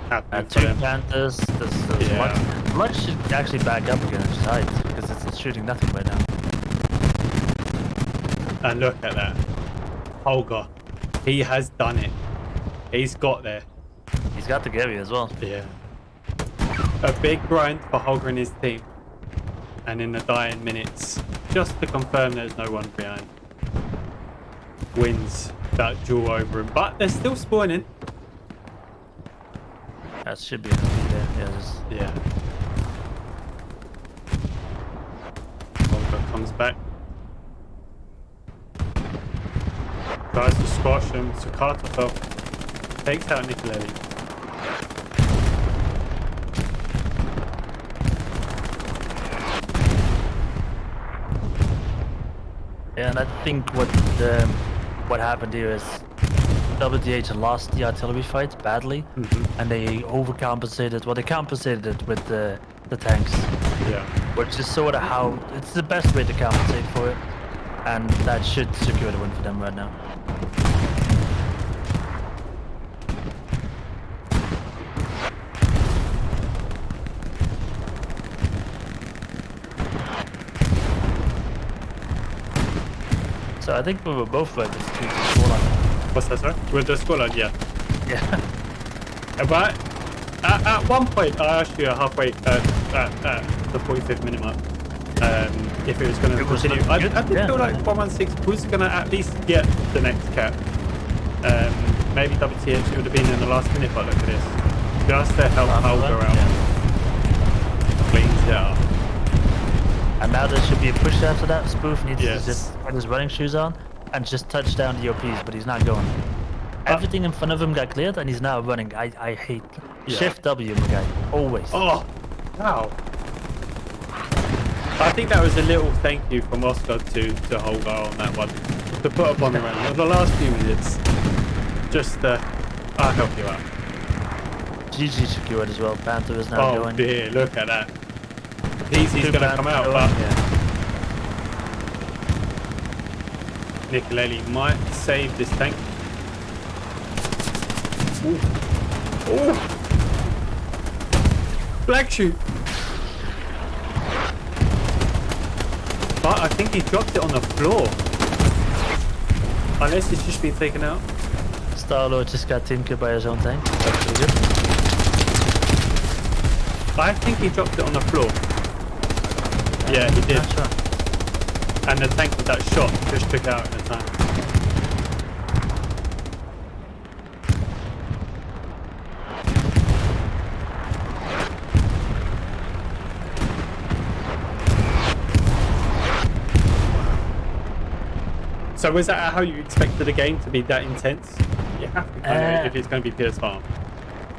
happening for 2 them. Panthers. There's Yeah. Lux. Lux should actually back up again and just hide, because it's shooting nothing right now. And look at that. Holger. He has done it. He's got there. He's got the Gary as well. Yeah. A big grind for Holger and his team. And in the dying minutes, just to confirm there's no one behind, wins that duel over him. But they're still spawning. That should be an OP there. Yeah. Holger comes back. Tries to squash him. Sukata fell. Takes out Nicolelli. Yeah, and I think what happened here is WTH lost the artillery fight badly, and they overcompensated. Well, they compensated it with the tanks, Yeah. which is sort of how it's the best way to compensate for it, and that should secure the win for them right now. So I think we were both right with the scoreline. What's that, sir? With the scoreline, yeah. Yeah. But at one point, I asked you halfway at the 45th minute mark if it was going to continue. I did feel like 116 was going to at least get the next cap. Maybe WTH would have been in the last minute, but look at this. Just to help Holger out. Cleans it up. And now there should be a push after that. Spoof needs Yes. to just put his running shoes on and just touch down the OPs, but he's not going. Everything in front of him got cleared and he's now running. I hate Shift W, my guy. Always. Oh, wow. I think that was a little thank you from Oscar to Holger on that one. To put up on the run. In the last few minutes, just I'll help you out. GG secured as well. Panther is now Oh going. dear, look at that. He's Two going to come out, Panther but going, yeah. Nicolelli might save this tank. Ooh. Ooh. Black shoot. But I think he dropped it on the floor. Unless it's just been taken out. Starlord just got team killed by his own tank. That's pretty good. I think he dropped it on the floor. Yeah, he did. Not sure. And the tank with that shot just took out in the time. So was that how you expected the game to be that intense? You have to kind of, if it's going to be PS Farm.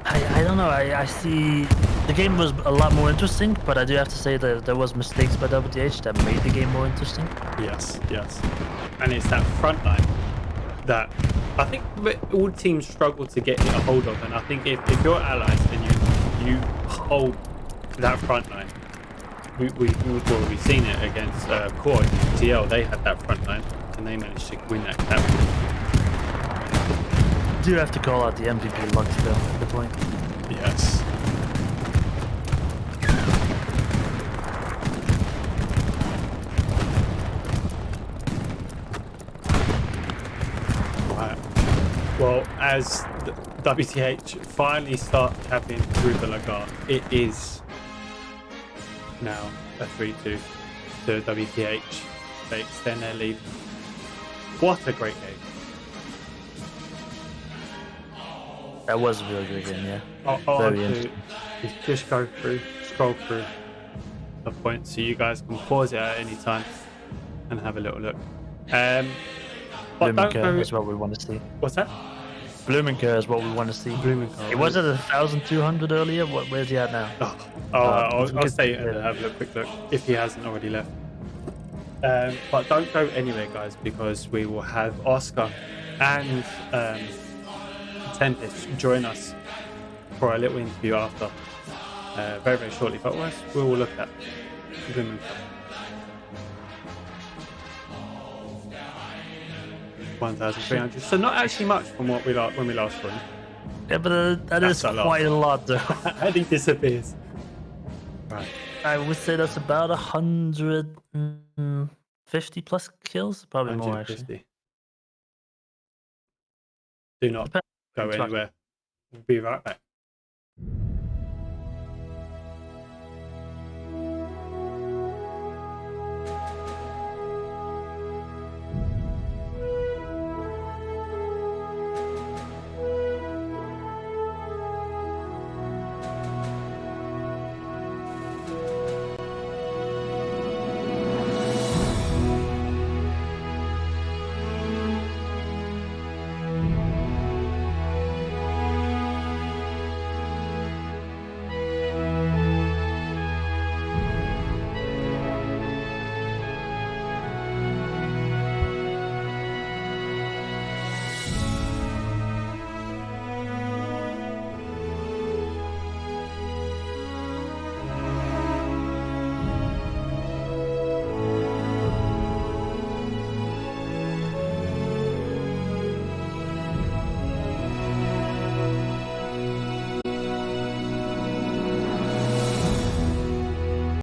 I don't know. I see the game was a lot more interesting, but I do have to say that there was mistakes by WTH that made the game more interesting. Yes, yes. And it's that front line that I think all teams struggle to get a hold of. And I think if you're allies and you hold that front line, we've seen it against Core ECL. They had that front line and they managed to win that cap. Do have to call out the MVP luck still at the point. Yes. Right. Well, as the WTH finally start tapping through the Lagar, it is now a 3-2 to WTH. They extend their lead. What a great game. That was a really good game, yeah. I want Very to interesting. just scroll through the points so you guys can pause it at any time and have a little look. But don't Blumenker go. is what we want to see. What's that? Blumenker is what we want to see. Blumenthal. He was at 1,200 earlier. Where's he at now? I'll stay and have a quick look if he hasn't already left. But don't go anywhere, guys, because we will have Oscar and Tempest join us for a little interview after, very, very shortly. But we will look at Blumenthal. 1,300. So not actually much from what when we last won. Yeah, but that is That's a lot. quite a lot, though. And he disappears. Right. I would say that's about 150 plus kills, probably more actually. 150. Do not Depends. go anywhere. We'll be right back.